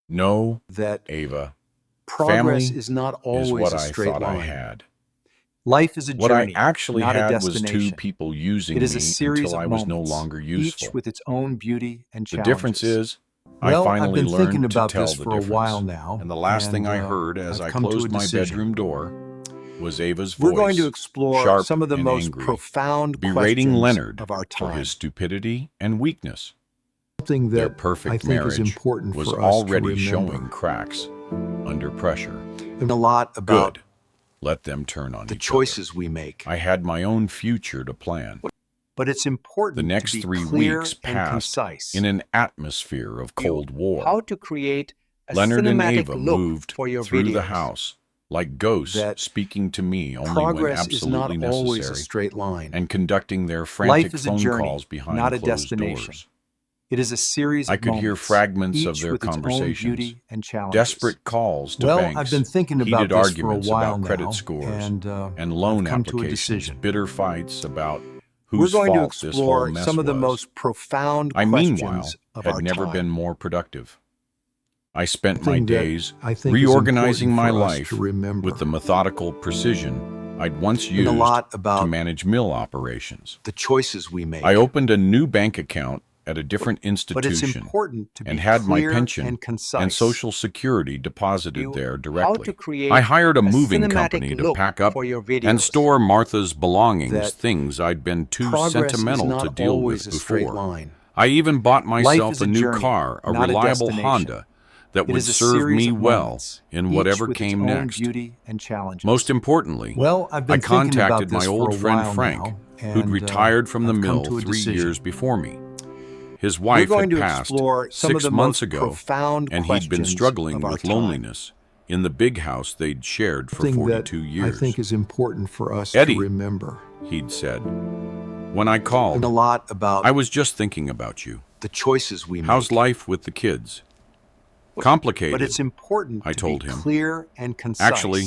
No, That Ava, progress family is not is always what a I straight thought line. I had. Life is a What journey, I actually not a had was two destination. people using It is me a series until I of was no moments, longer useful. each with its own beauty and The challenges. difference is, Well, I I've finally been thinking learned to about tell this the for a difference. while now, And the last thing I and, heard as I've I come to closed a my decision. bedroom door was Ava's We're voice, going to explore sharp some of the and most angry, profound berating questions Leonard of our for time. his stupidity and weakness. Something Their that perfect I think marriage is important was for us already to remember. showing cracks under pressure. And a lot about Good. Let them turn on the each choices we make. other. I had my own future to plan. But it's important The next to be 3 clear weeks and passed concise. in an atmosphere of Cold War. How to create a Leonard and cinematic Ava look moved for your through videos. the house like ghosts, That speaking to me only when Progress is not absolutely always a necessary, straight line. and conducting their frantic Life is a phone journey, calls behind not a closed destination. doors. It is a series I of could hear moments, fragments of each their with its own conversations, beauty and challenges. desperate calls to Well, banks, I've been thinking about heated this for a arguments while about credit now, scores, and loan I've come to a applications, decision. bitter fights about We're whose going to fault this whole explore mess some of the was. most profound I, meanwhile, questions of had our never time. been more productive. I spent my Something that days I think is reorganizing important my for us life to remember. with the methodical precision I'd once And used a lot to about manage mill operations. the choices we make. I opened a new bank account at a different But it's institution important to be and had my clear pension and concise. and Social Security deposited You there how directly. to create I hired a a moving cinematic company to look pack up for your videos. and store Martha's belongings, That things I'd been too Progress sentimental is to not deal always with a straight before. line. I even bought myself is a a new journey, car, a not a reliable destination. Honda that It would is a serve series me of well moments, in each whatever with its came own next. beauty and challenges. Most importantly, Well, I've been I thinking about contacted this my for old a friend while Frank, now, who'd and, retired from the I've come mill to a 3 decision. years before me. His We're wife going had to passed explore some of 6 the months most ago, profound and he'd been questions struggling of our with time. loneliness in the big house they'd shared for Something 42 that years. I think is important for us Eddie. to remember. He'd said. When I And called, a lot about I was just thinking about you. the choices we How's make. life with the kids? Complicated. But it's important I to told be him. clear and concise. Actually,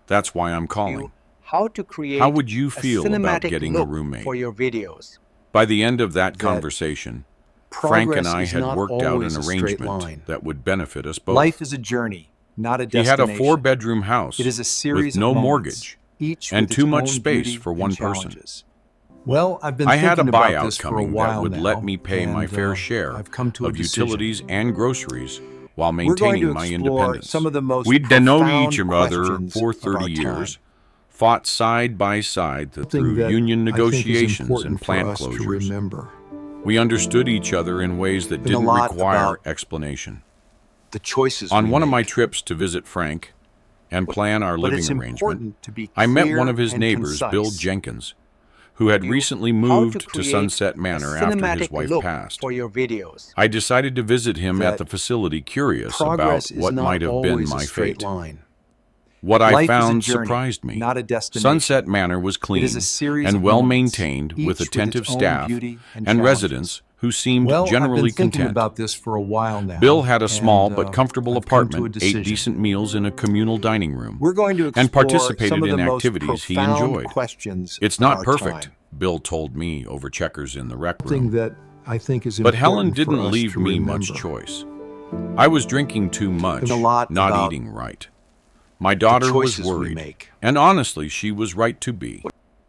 that's why I'm calling. You how to create How would you a feel about cinematic getting a look roommate? for your videos. By the end of that That conversation, Frank and progress I is had not worked out always an a straight arrangement line. that would benefit us both. Life is a journey, not a He had destination. a 4-bedroom house It is a series with no of moments, mortgage each and with too its much own space beauty for and one person. challenges. Well, I've been I had a thinking about buyout this for a coming that while would now, let me pay my and, fair share I've come to a of decision. utilities and groceries while We're going maintaining to my explore independence. some of the most We'd known profound each other questions for of our 30 years, time. fought side by side Something through that union I think is negotiations important and plant for us to closures. remember. We understood each other in ways that And a didn't lot require about explanation. The choices On we one of my make. trips to visit Frank and plan our But living it's arrangement, important to be I met clear one of his and neighbors, concise. Bill Jenkins, who had You recently how moved to create Sunset a Manor after his cinematic wife look passed. for your videos. I decided to visit him at That the facility, curious about Progress is what not might have been always my a straight fate. line. What I Life is a found journey, surprised me. not a destination. Sunset Manor was clean It is a series and of well moments, maintained, each with with its attentive own staff beauty and and challenges. residents who seemed Well, I've generally been thinking content. about this for a while now. Bill had a small and, but comfortable I've come to a apartment, decision. ate decent meals in a communal dining room, We're going to explore and participated some of the in most activities he profound enjoyed. questions It's of not our perfect, time. Bill told me over checkers in the rec Something room. that I think is But important Helen for didn't us leave to me remember. much choice. I was drinking too much, And a lot not about eating right. My daughter was choices we worried, make. and honestly, she was right to be.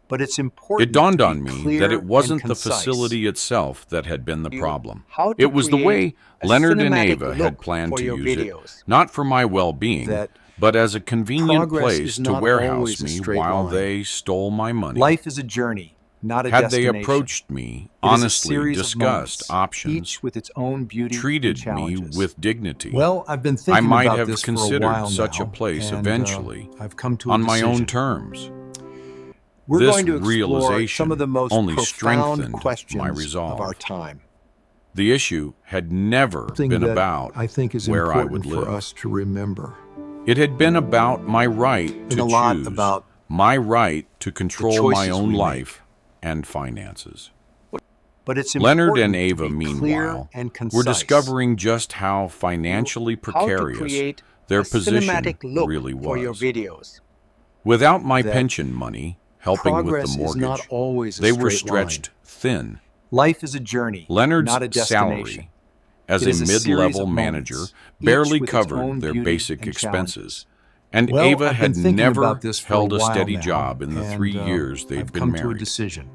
But it's important It dawned to be on me clear that it wasn't and the concise. facility itself that had been the You- problem. how to It was the create way a Leonard and cinematic Ava had look planned for to your use videos. it, not for my well-being, That but as a convenient progress place is to not warehouse always a me straight while line. they stole my money. Life is a journey, not a Had they destination. approached me, It is a honestly series of discussed moments, options, each with its own beauty treated and me challenges. with dignity, Well, I've been I thinking might about have this considered for a while such a now, place and, eventually I've come to a on my own decision. terms. We're This going to explore realization some of the most only profound strengthened my questions resolve. of our time. The issue had never Something been that about I think is where I important would live. for us to remember. It had been about my right And to a lot choose, about my right to control my choices own we life and finances. But it's Leonard important and to Ava, be meanwhile, clear and were concise. discovering just how financially How to precarious create their a position cinematic look really for your was. videos. Without my that pension money helping with progress the is not mortgage, always a they were straight line. stretched thin. Life is a journey, Leonard's not a destination. salary as It a is a series mid-level of manager moments, each barely with its own covered their beauty basic and expenses. challenges. And Well, Ava I've had been thinking never about this for held a while steady now, job in the and, 3 years they'd I've been come to a married. decision.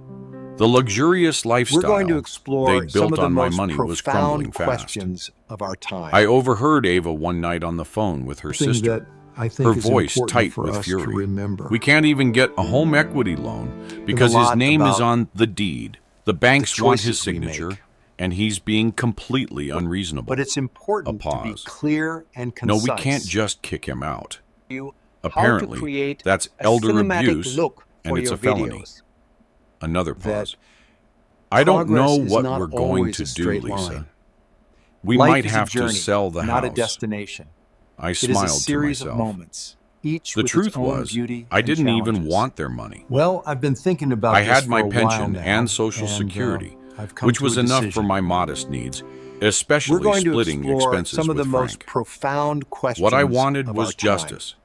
The luxurious We're lifestyle going to explore they'd some built of the on my most money was crumbling profound fast. questions of our time. I overheard Ava one night on the phone with her Something sister. that I think Her is voice important tight for with us fury. to remember. We can't even get a home equity loan because his lot name is about on the deed. The banks the want his choices we signature, make. and he's being completely unreasonable. But it's important A to be pause. clear and No, concise. we can't just kick him out. You Apparently, how to create that's a elder cinematic abuse, look and for it's your a felony. videos. Another That pause. I don't know progress is what not we're going always to a do, straight Lisa. line. We Life might is a have journey, to sell the not a house. destination. I It is smiled a series to of myself. moments, each The with truth its own was, beauty I and didn't even challenges. want their money. Well, I've been thinking about I this had for my a while pension now, and Social and, Security, I've come which to was a enough for decision. my modest needs, We're especially going to splitting explore expenses some of the with most Frank. profound questions. What I wanted of was our time. justice,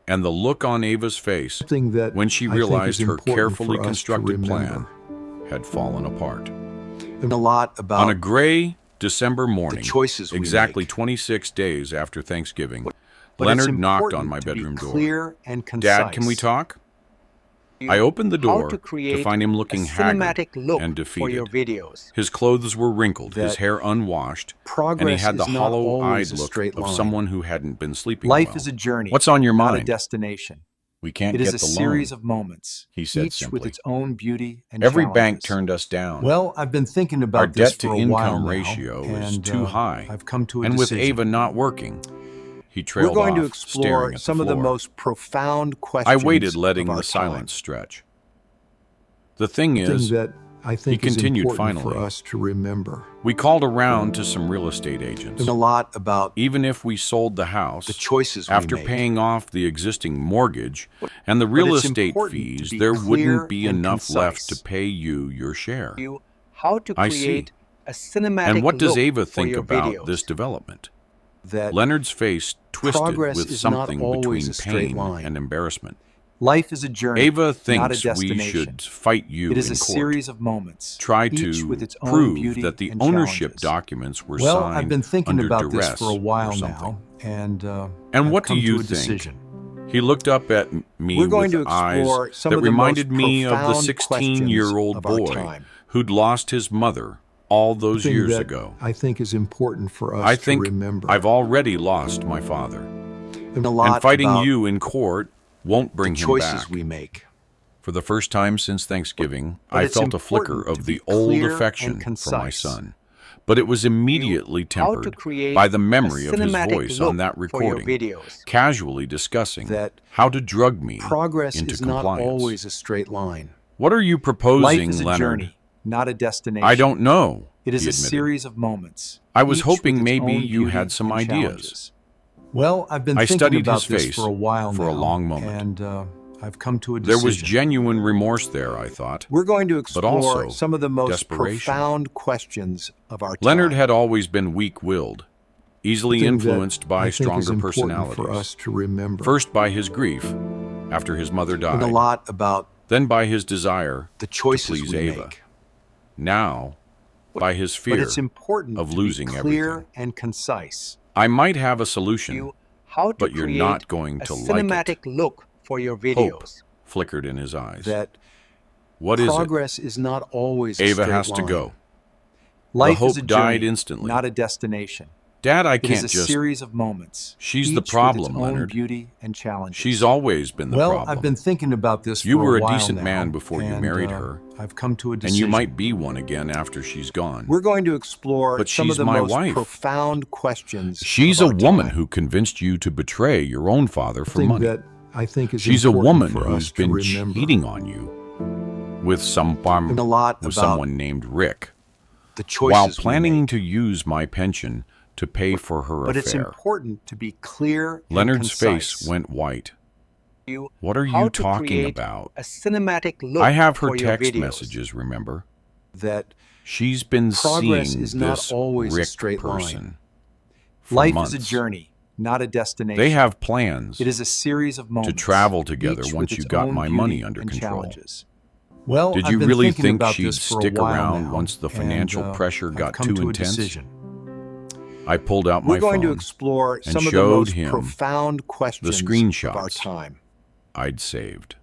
and the look on Ava's face Something that when she I think realized is her important carefully for us to constructed plan remember. had fallen apart. And a lot about On a gray December morning, choices we exactly make. 26 days after Thanksgiving, but it's Leonard knocked important on my to be bedroom door. clear and concise. Dad, can we talk? I opened the How door to create find him looking a haggard cinematic look and for your defeated. videos. His clothes were wrinkled, his That hair unwashed, and he Progress had the is not hollow-eyed always a look straight of line. someone who hadn't been sleeping Life well. is a journey. What's on your not a mind? destination. We can't It is get a the series loan, of moments, he said each simply. with its own beauty and Every bank challenges. turned us down. Well, I've been thinking about Our this for a while debt-to-income now, ratio is and, too high, I've come to a and with decision. Ava not working, he We're trailed going to off, explore staring at some the of the floor. most profound I questions. waited, letting of our the silence time. stretch. The thing Something is, that I think is continued important finally, for us to remember. we called around to some real estate agents. And a lot about Even if we sold the house, The choices after we make. paying off the existing mortgage and the real it's estate important to fees, be there clear wouldn't be and enough left to concise. pay you your share. You how to I see. create a cinematic And what does look Ava for think your about videos. this development? that Leonard's face twisted progress with is not something always between a straight pain line. and embarrassment. life is a journey. Ava not a thinks we destination. should fight you It is in a court, series of moments, try each to with its own prove beauty that the and ownership challenges. documents were Well, signed I've been thinking under about duress this for a while or something. now, and And I've what do come you to a think? decision. He looked up at me We're going with to eyes explore some that of the reminded most me of the profound 16-year-old questions of our boy time. who'd lost his mother all those Something years that ago. I think is important for us I to think remember. I've already lost my father, And a lot and fighting about you in court won't bring the him choices back. we make. For the first time since Thanksgiving, But I it's felt a flicker important of to the be old clear affection and for my concise. son. But it was immediately how to tempered create by the a memory of his cinematic voice look on that for your recording, videos. casually discussing that how to drug me progress into is not compliance. always a straight line. What are you proposing, Life is a Leonard? journey, not a destination. I don't know. It is he a admitted. series of moments. I was each hoping with its maybe own you beauty had some and ideas. challenges. Well, I've been I thinking studied about his this face for a while for a now, long moment. and I've come to a There decision. was genuine remorse there, I thought. We're going to explore also some of the most desperation. profound questions of our time. Leonard had always been weak-willed, easily Something that influenced by I think is stronger important personalities. for us to remember. First by his grief after his mother died, and a lot about then by his desire The to choices please we Ava. make. Now, by his but fear it's important of to losing be clear everything. and concise. I might have a solution. You how to But you're create not going to a like it. cinematic look for your Hope videos. flickered in his eyes. That What is it? Progress is not always a Ava straight has to line. go. Life hope is a died journey, instantly. not a destination. Dad, I It can't is a just... series of moments. She's each the with problem, its own Leonard. beauty and challenges. She's always been the Well, problem. I've been thinking about this You for were a a while decent now, man before you and, married her. I've come to a And decision. you might be one again after she's gone. We're going to explore But some she's of the my most wife. profound questions. She's of a our woman time. who convinced you to betray your own father for Something money. that I think is She's a important woman for who's us to been remember. cheating on you with A lot about someone named Rick, the choices while we planning make. to use my pension to pay for her But it's affair. important to be clear Leonard's and face concise. went white. you What are how you to talking create about? a cinematic look I have her for your text videos. messages, remember? That She's been progress seeing is not this always a Rick straight line. person for life months. is a journey, not a destination. They have plans It is a series of moments. travel together each once with you its got own my beauty money under and control. challenges. Well, Did I've you been really thinking think about she'd this for a stick while around now, once the and, financial pressure I've got come too to a intense? decision. I pulled out my We're going to phone. explore and some of the showed most him profound questions of our screenshots. time. I'd saved.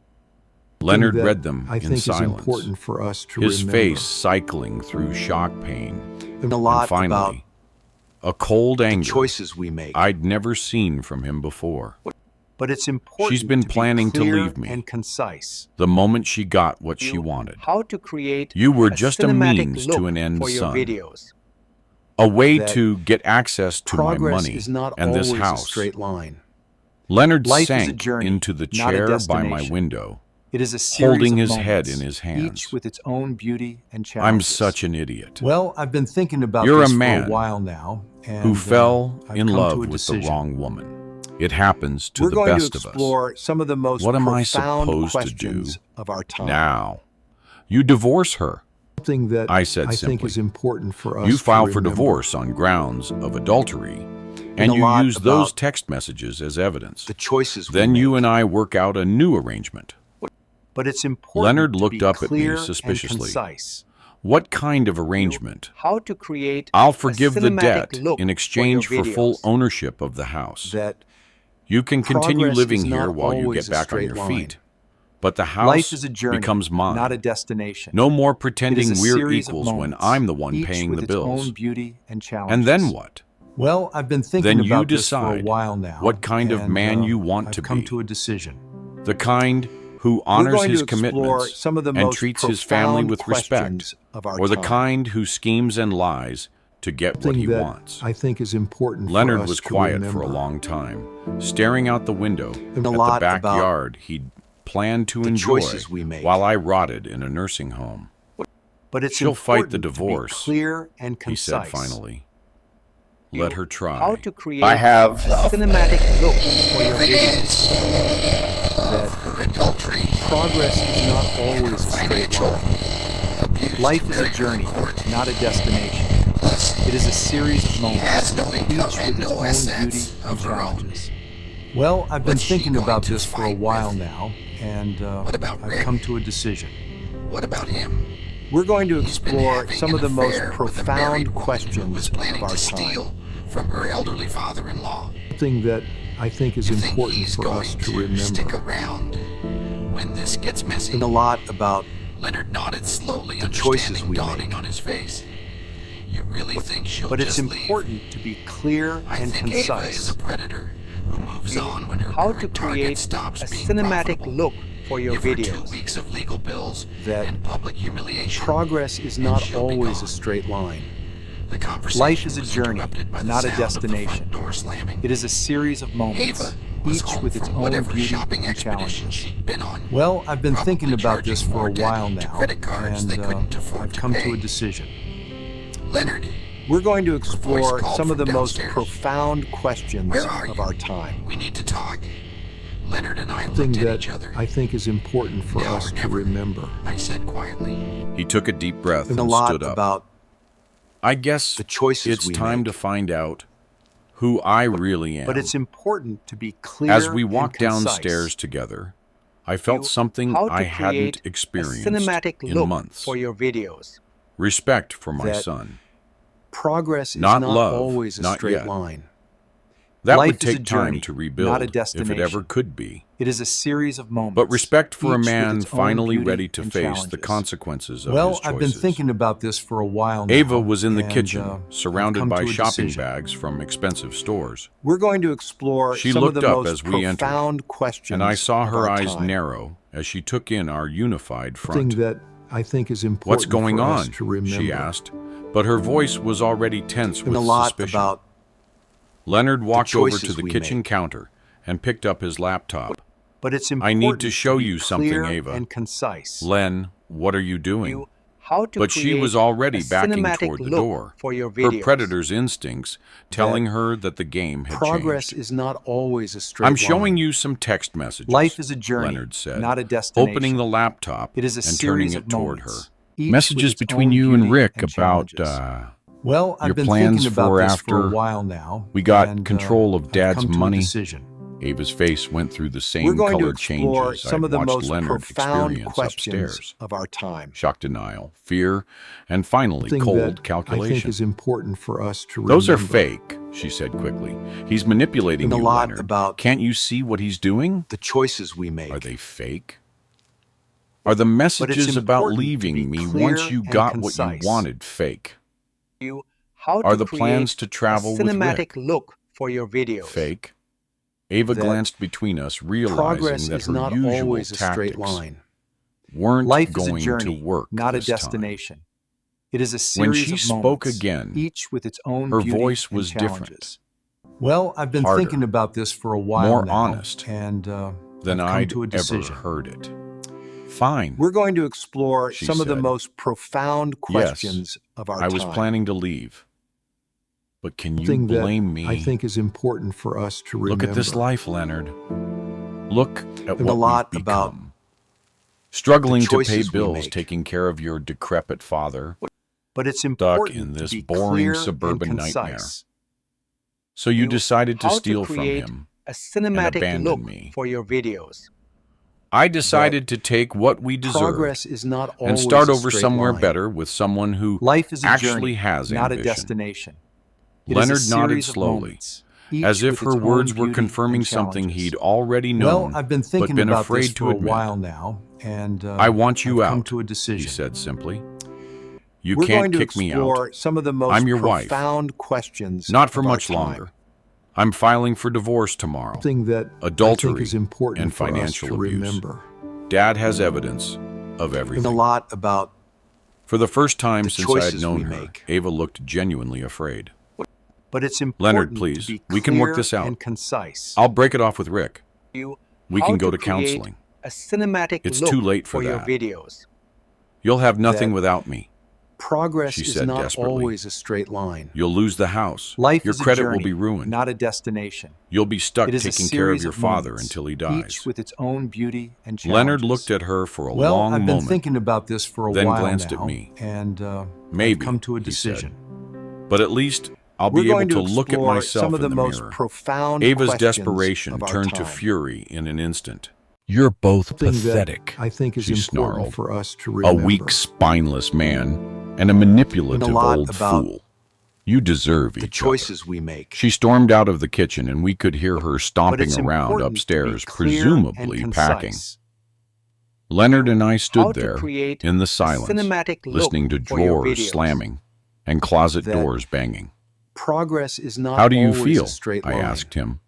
Leonard that read them I in think silence, is important for us to his remember. face cycling through shock pain. And a lot And finally, about a cold the anger choices we make. I'd never seen from him before. But it's important She's been to planning be to clear leave me. and concise. The moment she got what she You wanted. how to create You were a just a cinematic means look to an end, for your son. videos. A way that to get access to my Progress money is not and this always house. a straight line. Leonard Life is a sank journey, into the not a chair by my destination. window, It is a series holding of his moments, head in his hands. each with its own beauty and I'm challenges. such an idiot. Well, I've been thinking about You're a this man for a while now, and, who fell I've in come love to a with the decision. wrong woman. It happens to We're the going best to of us. explore some of the most What am I profound supposed to questions do of our time. Now, you divorce her. Something that I said think simply. is important for us You to file for remember. divorce on grounds of adultery, a and you lot use those about text messages as evidence. The choices we Then make. you and I work out a new arrangement. But it's important Leonard to looked be up at me clear suspiciously. and concise. What kind of arrangement? How to create I'll a forgive the cinematic debt look in exchange for your for full videos. ownership of the house. That You can continue progress living is here not while you always get a back on straight your line. feet. But the house life is a journey, becomes mine. not a destination. No more It pretending is a we're series of equals when moments, I'm the one each paying with the its bills. own beauty and challenges. And then what? Well, I've been thinking Then you about this for a decide while now. what kind of and, man you want I've to come be. to a decision. The kind who We're honors going his to explore commitments some of the and most treats his family profound with respect, questions of our or the time. kind who schemes and lies to get what Something he that wants. I think is important Leonard for us was to quiet remember. for a long time, staring out the window at the lot about backyard he'd planned to the enjoy choices we make. while I rotted in a nursing home. But it's She'll fight the important to be divorce, clear and He said concise. finally. Let her try. How to create I have a cinematic look for your videos. That progress is not always a straight line. Life is a journey, not a destination. It is a series of moments, each with its own beauty and challenges. Well, I've been What's she thinking going about to this for a fight while with? now, and What about I've Rick? come to a decision. What about him? We're going to He's been explore having some an of the most affair with a married profound woman who was questions planning of our to time. steal from her elderly father-in-law. Something that I think is You think important he's for going us to to stick remember. around when this gets messy? And a lot about Leonard nodded slowly, the choices understanding we dawning make. on his face. You really think she'll But it's just leave? important to be clear I and think Ava is concise. a predator who moves on when her How to current target create stops a being cinematic profitable. look for your Give her 2 videos. weeks of legal bills That and public humiliation. Progress is and not she'll be always gone. a straight line. The conversation Life is a was journey, interrupted by the not a sound of the front destination. door slamming. It is a series of moments, Ava was each home with its from own whatever beauty shopping and expedition challenges. she'd been on. Well, I've been Probably thinking about this charging for more a while debt to now, credit cards they and couldn't afford I've to come to pay. a decision. Leonard, We're going to voice explore called some of the from most downstairs. profound questions where are of you? our time. We need to talk. Leonard and I Something looked at that each other. I think is important for Now us or to never. remember. I said quietly. He took a deep breath And and a lot stood up. about I guess the choices it's we time make. to find out who I really am. But it's important to be clear As we and walked concise. downstairs together, I felt something How to I hadn't create a experienced cinematic in look months. for your videos. Respect for my That son. Progress is Not not love, always a not straight yet. line. That Life would is a take time journey, to not rebuild, a if it destination. ever could be. It is a series of moments. But respect for a each with man its own finally beauty ready to and face the challenges. consequences of his Well, choices. I've been thinking about this for a while now. Ava was in the and, kitchen, I've surrounded come by to a shopping decision. bags from expensive stores. We're going to explore She some looked of the up most as we entered, profound questions And I saw of her our eyes time. narrow as she took in our unified Thing front. that I think is important What's going for on? us to remember. She asked, but her voice was already tense And with a lot suspicion. about Leonard walked over to choices the we kitchen make. counter and picked up his laptop. but it's I important need to show be you something, clear Ava. and concise. Len, what are you doing? How to But she create was already a backing cinematic toward the look door, for your her videos. predator's instincts telling her that the game had Progress changed. is not always a straight I'm showing line. you some text messages. Life is a journey, Leonard said, not a destination. opening the laptop It is a and turning series it of toward her. moments, each with Messages its between own you and beauty Rick and about challenges. Well, I've your been plans thinking about for this after for a while now. we got and, control of I've Dad's come to a money. decision. Ava's face went through the We're same going to color explore changes some I'd of the watched most Leonard profound experience questions upstairs. of our time. Shock, denial, fear, and finally Thing cold that I think calculation. is important for us to remember. Those are fake, she said quickly. He's manipulating And a you, lot Leonard. about Can't you see what he's doing? The choices we make. Are they fake? Are the it's messages about important to leaving be me clear once you and got what you concise. wanted fake? How Are to the create plans to a travel with cinematic Rick look for your videos. fake? Ava That glanced between us, realizing Progress that is her not usual always a straight tactics line. weren't Life is going a journey, to work not a this time. destination. It is a When series she of spoke moments, again, each with its own her beauty voice and was different. challenges. Well, I've been Harder. thinking about this for a while More now. honest and than I've come I'd to a ever decision. heard it. Fine. We're going to explore She some of the said. most profound questions of our I was time. planning to leave. But can you Thing that blame me? I think is important for us to remember. Look at this life, Leonard. Look at And a what lot we've about become. Struggling the to pay choices we bills, make. taking care of your decrepit father, But it's stuck important in this to be boring clear suburban and nightmare. concise. So you decided to How steal from create him. a cinematic abandon look me. for your videos. I decided to take what we deserved Progress is not always and start a over straight somewhere line. better with someone who Life is a actually journey, has not a ambition. destination. It is a Leonard nodded series of slowly, moments, each as if with her its own words were beauty confirming and something challenges. he'd already known, Well, I've been thinking but been about afraid this to for a admit. while now, and I want you I've out, come to a he decision. said simply. You We're can't going to kick me explore out. some of the most I'm your wife. profound questions Not for of our much time. longer. I'm filing for divorce tomorrow. Thing that I Adultery think is important and for us financial to abuse. remember. Dad has evidence of And a everything. lot about For the first time The since I had choices known we her, make. Ava looked genuinely afraid. but it's important Leonard, please. to be We can work clear this out. and concise. I'll break it off with Rick. You We how can go to create counseling. A cinematic It's look too late for your that. videos. You'll have nothing That- without me. Progress She is said not desperately. always a straight line. You'll lose the house. Life Your is a credit journey, will be ruined. not a destination. You'll be stuck It is a taking care of series your of father moments, until he dies. each with its own beauty and challenges. Leonard looked at her for a Well, long I've been moment. thinking about this for a then while glanced now, at me. and Maybe, I've come to a he said. decision. But at least I'll We're be able going to to look at explore myself some of the in the most mirror. profound Ava's questions desperation of our turned to time. fury in an instant. You're both Thing pathetic, that I think is she important snarled. for us to A remember. weak, spineless man and a manipulative And a lot old about fool. You deserve The each choices other. we make. She stormed out of the kitchen and we could hear her stomping it's around important to be upstairs, clear presumably and packing. concise. Leonard and I How stood to there create in the a silence, cinematic look listening to for your drawers videos. slamming and closet That- doors banging. Progress is not How do you always feel? a straight I line. asked him,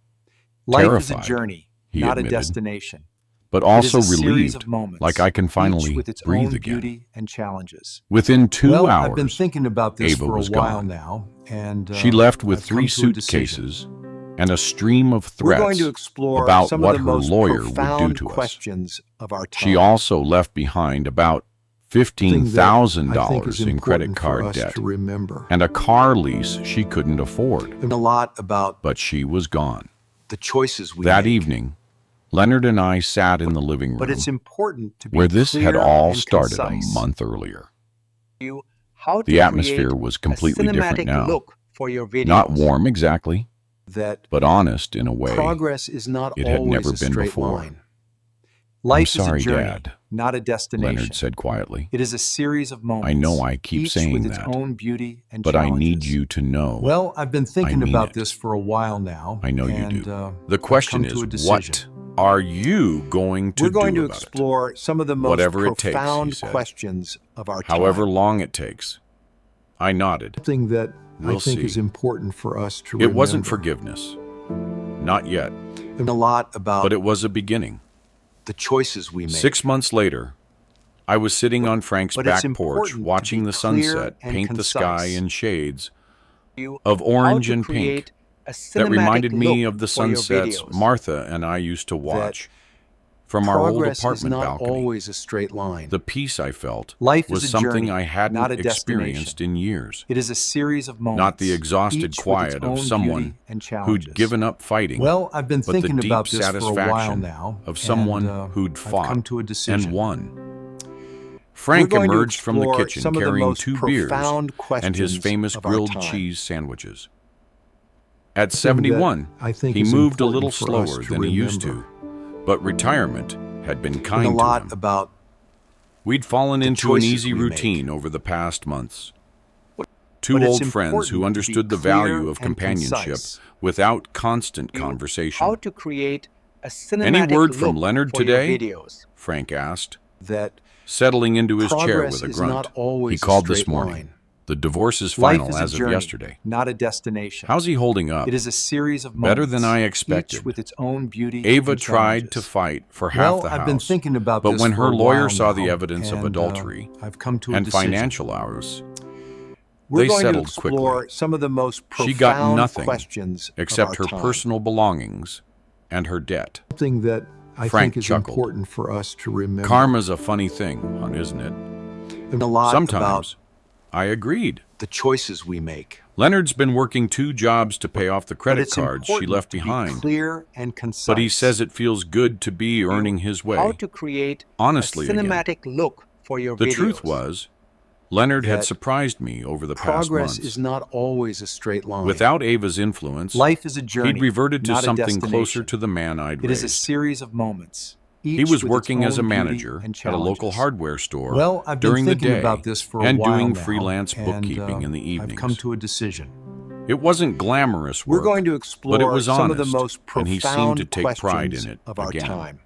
Life is a terrified, journey, he not admitted. a destination. but It also is a series relieved, of moments, like I can each finally with its breathe own again. beauty and challenges. Within 2 well, hours, I've been thinking about this Ava for a was while gone. now, and she left with I've 3 come to a decision. suitcases and a stream of We're threats going to explore about some what of the her most lawyer would do profound to us. questions of our time. She also left behind about Thing that I think $15,000 is in credit important for card us debt to remember. and a car lease she couldn't afford. And a lot about But she was gone. The choices we That make. evening, Leonard and I sat in the living room but it's important to be where this had clear all and started concise. a month earlier. You how to The atmosphere create was a completely different cinematic now. look for your videos. Not warm exactly, That but honest in a way. progress is not it had always never a been straight before. line. Life sorry, is a journey, Dad, not a destination. Leonard said quietly. It is a series of moments. I know I keep each saying with its that, own beauty and but I challenges. need you to know. Well, I've been thinking mean about it. this for a while now. I know you and, do. The question I've come to a is, decision. what are you going to We're going do to about explore some of the most Whatever it takes, he profound said. questions of our it? However time. long it takes. I nodded. Something that We'll I think see. is important for us to It remember. wasn't forgiveness. Not yet. A lot about But it was a beginning. The choices we make. 6 months later, I was sitting on Frank's But it's back porch important to watching be the clear sunset and paint the sky concise. in shades You of orange how to and pink create a that cinematic reminded me look of the for your sunsets videos. Martha and I used to watch from our old Progress is apartment not balcony. always a straight line. The peace I felt Life was is a something journey, I hadn't not a experienced destination. in years. It is a series of moments. Not the exhausted each with quiet its of own someone beauty and challenges. who'd given up fighting, Well, I've been but the thinking deep about this for a while satisfaction now. of someone and, who'd I've fought come to a decision. and won. We're Frank going to emerged from the explore kitchen some of the carrying most 2 beers profound and his questions famous of our grilled time. cheese sandwiches. At Something that 71, I think he is moved a important little for us slower to than he used to, remember. but retirement had been And kind a lot to him. about We'd fallen the into an choices easy we routine over the past months. Two But it's old friends important who to be understood the clear value of and companionship concise. without constant You conversation. how to create a cinematic word from look Leonard for today? your videos. Frank asked, that settling into his chair progress with a is grunt. not always He a called this straight morning. line. The divorce is Life final is a as of journey, yesterday. not a destination. How's he holding up? It is a series of moments. Better than I expected. Each with its own beauty Ava and tried challenges. to fight for half Well, the I've house, been thinking about but this when for her a lawyer while saw the now, evidence of and, adultery I've come to a and decision. financial hours, We're they going to settled explore quickly. some of the most She profound got nothing questions except of her our time. personal belongings and her debt. Something that I Frank think is chuckled. important for us to remember. Karma's a funny thing, hon, isn't it? And a lot Sometimes about I agreed. The choices we make. Leonard's been working 2 jobs to pay off the but credit it's cards she important left to be behind, clear and concise. but he says it feels good to be earning his How way. to create Honestly, a again, cinematic look for your the videos. truth was, Leonard had that surprised me over the past progress months. is not always a straight line. Without Ava's influence, Life is a journey. he'd reverted to not a something destination. closer to the man I'd It is a raised. series of moments. He each was with its working as a own beauty manager and at a local challenges. hardware store Well, I've been during the thinking day about this for a and while doing now, freelance and, bookkeeping in the I've evenings. come to a decision. It wasn't glamorous We're work, going to explore but it was some of the honest, most and he profound seemed to take pride questions in it of our again. time.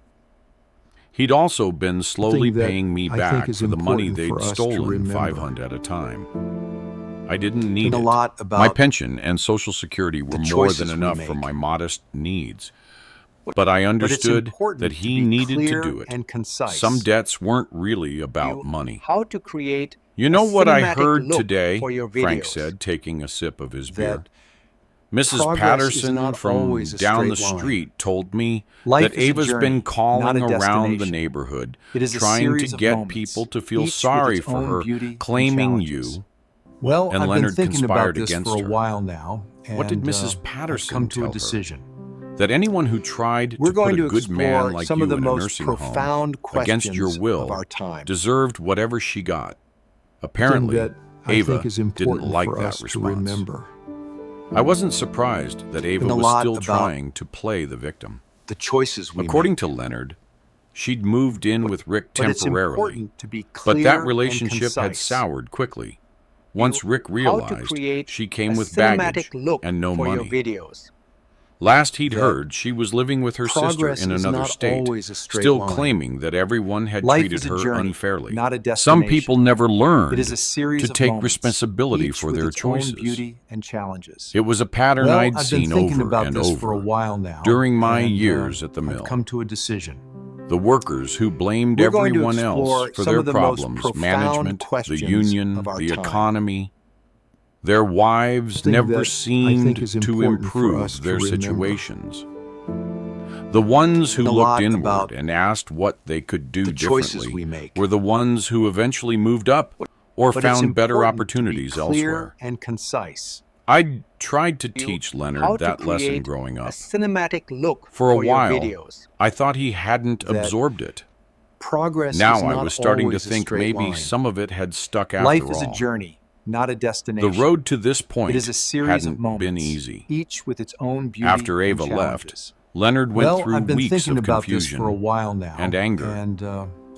He'd also been slowly Something that paying me I think back is for the money important they'd for us to stolen remember. 500 at a time. I didn't need And a it. lot about My pension and Social Security were the more choices than we enough for make. my modest needs. But I but it's understood important that to he be needed to clear do it. and concise. Some debts weren't really about You money. how to create You know a what I cinematic heard look today? for your Frank videos. said, taking a sip of his that beer. Mrs. progress is Patterson not from always a down the straight line. street told me Life that is a Ava's journey, been not calling a around the destination. neighborhood, It is a trying to series of get moments, people to feel each with sorry its for own her beauty and claiming challenges. you. Well, And I've Leonard been thinking about conspired this against for a her. while now. What did and, Mrs. I've Patterson come to tell a her? decision. That anyone who tried We're to going put to a good man explore like some you of the in a most nursing profound home against your questions will of our time. deserved whatever she got. Apparently, Something that I Ava think is didn't important like for that us to response. remember. I wasn't surprised that Ava And a was lot still about trying to play the victim. The choices we According make. to Leonard, she'd moved in with Rick But it's temporarily, important to be clear but that and relationship had concise. soured quickly. Once Rick How to realized create she came a with cinematic baggage look and no for money. your videos. Last he'd that heard, she was living with her sister progress in is another not state, always a straight still line. claiming that everyone had Life treated is a her journey, unfairly. not a Some destination. people never learned It is a series to of take moments, responsibility each for with their its own choices. beauty and challenges. It was a pattern Well, I'd I've seen been thinking over about and this over for a while now. during my and, years at the mill. I've come to a decision. The workers who blamed We're going to everyone explore else for some their of the most problems, profound management, the questions union, of our the time. economy, their wives Something never that I seemed think is to important for improve us to their remember. situations. The ones who And a looked lot inward about and asked what they could do The choices differently we make. were the ones who eventually moved up or But it's found better important to be opportunities clear elsewhere. and concise. I'd tried to You teach how Leonard to that lesson create growing a up. cinematic look For a your while, videos. I thought he hadn't That absorbed it. Progress Now is I not was starting to always a think straight maybe line. some of it had stuck after Life all. is a journey, not a destination. The road to this point It is a series hadn't of moments, been easy. each with its own beauty After and Ava left, challenges. Leonard went Well, through I've been weeks thinking of about confusion this for a while now, and anger. and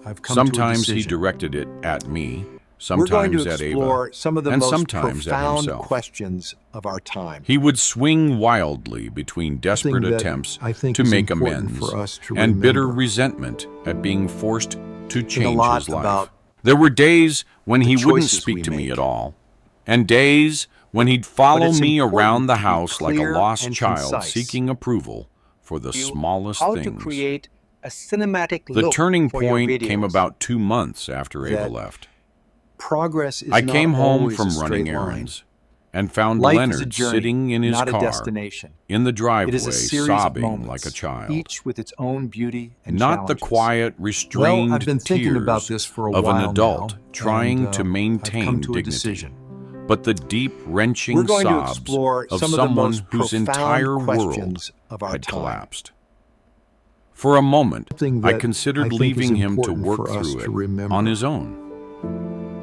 I've come Sometimes to a he decision. directed it at me, We're going sometimes to at explore Ava, some of the and most sometimes at profound himself. questions of our time. He would swing wildly between desperate Something that attempts I think to is make important amends for us to and bitter remember. resentment at being forced to a change lot his life. about There were days when he wouldn't choices speak we to me make. at all, and days when he'd follow it's me important around the to be house like a clear lost and child concise. seeking approval for the smallest how things. to create a cinematic The look turning for your point came videos. about 2 months after Ava That left. Progress is I not came home always from a straight running line. errands and found Life is a Leonard journey, sitting in his not a car destination. in the It driveway is a series of sobbing moments, like a child. each with its own beauty and Not the challenges. quiet, restrained Well, I've been thinking tears about this for a of while an adult now, trying and, to I've maintain come to a dignity, decision. but the deep, wrenching We're going to sobs explore of some of the someone most whose profound entire world questions of our had time. collapsed. For a moment, Something I that considered I think leaving is him to important work for us through to it remember. on his own.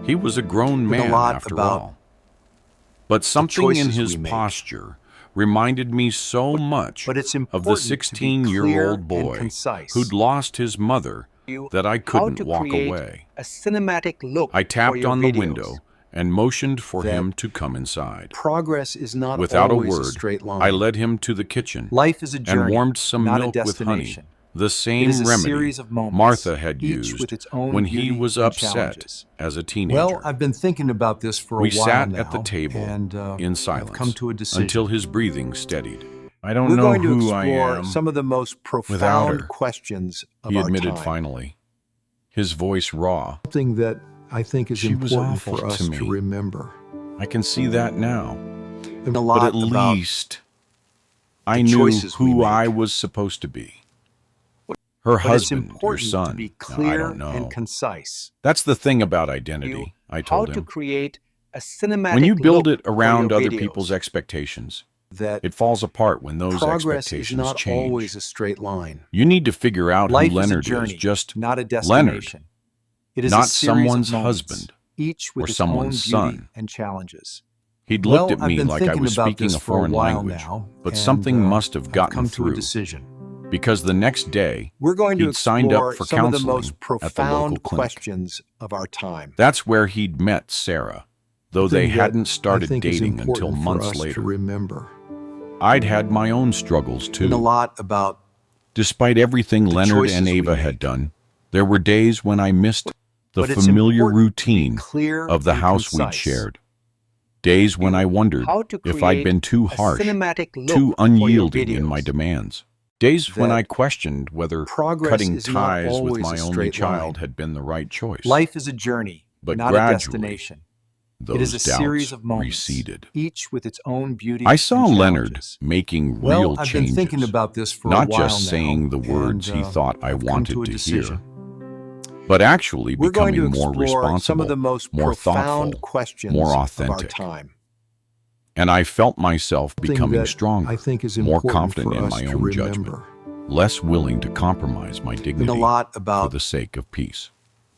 He was a grown Been a man, lot after about all. But something in choices his we make. posture reminded me so much But it's of important the to be 16-year-old clear and boy concise. who'd lost his mother that I How couldn't to walk create away. a cinematic look I for tapped your on the videos. window and motioned for That him to come inside. Progress is not Without a always word, straight line. I led him to the kitchen Life is a journey, and warmed some not a milk with honey, destination. the It same is a remedy series of moments, Martha had each used with its own when he beauty was and upset challenges. as a teenager. Well, I've been thinking about this for a We while sat now, at the table and in I've silence come to a decision. until his breathing steadied. I don't We're know going to who I explore am, some of the most without profound her, questions of he our admitted time. finally, his voice raw. Something that I think is She was important awful for us to to me. remember. I can see that now. And a But lot at about least I the knew choices we who make. I was supposed to be. Her but it's husband, your important son. to be No, I clear don't know. and concise. That's the thing about identity, I How told to him. create a cinematic When you build look it for around your other videos. people's expectations, That it falls apart when those progress is expectations not change. always a straight line. You need to figure out Life who Leonard is a journey, is, just not a Leonard, destination. It is not a series someone's of moments, husband each with or its someone's own beauty son. and challenges. He'd Well, looked at I've me been like I thinking was about speaking this a for a foreign while language, now, but and, something must have I've gotten come to a through, decision. because the next day We're going to he'd signed up explore for some of the counseling most at the local profound clinic. questions of our time. That's where he'd met Sarah, though they Something that hadn't I started think is dating until important for months us to later. remember. I'd had my own struggles And a too. lot about Despite everything Leonard choices and we Ava make. had done, there were days when I missed the But it's familiar important to be routine clear of the and house we'd concise. shared. Days when I wondered How to if I'd create been too a harsh, cinematic look too for your unyielding in my videos. demands. Days when That I questioned whether progress cutting is not ties with always my a only straight child line. had been the right choice. Life is a journey, But not a gradually, destination. Those It is a doubts series of moments, receded. each with its own beauty I saw and Leonard challenges. making Well, real I've changes, been thinking about this for a not while just now, saying the words and, he thought I I've come wanted to a to hear, decision. but actually We're going becoming to more explore responsible, some of the most more profound thoughtful, questions more of our authentic. time. And I felt myself Something becoming that stronger, I think is more important confident for in us my to own remember. judgment, less willing to compromise my And dignity a lot for about the sake of peace.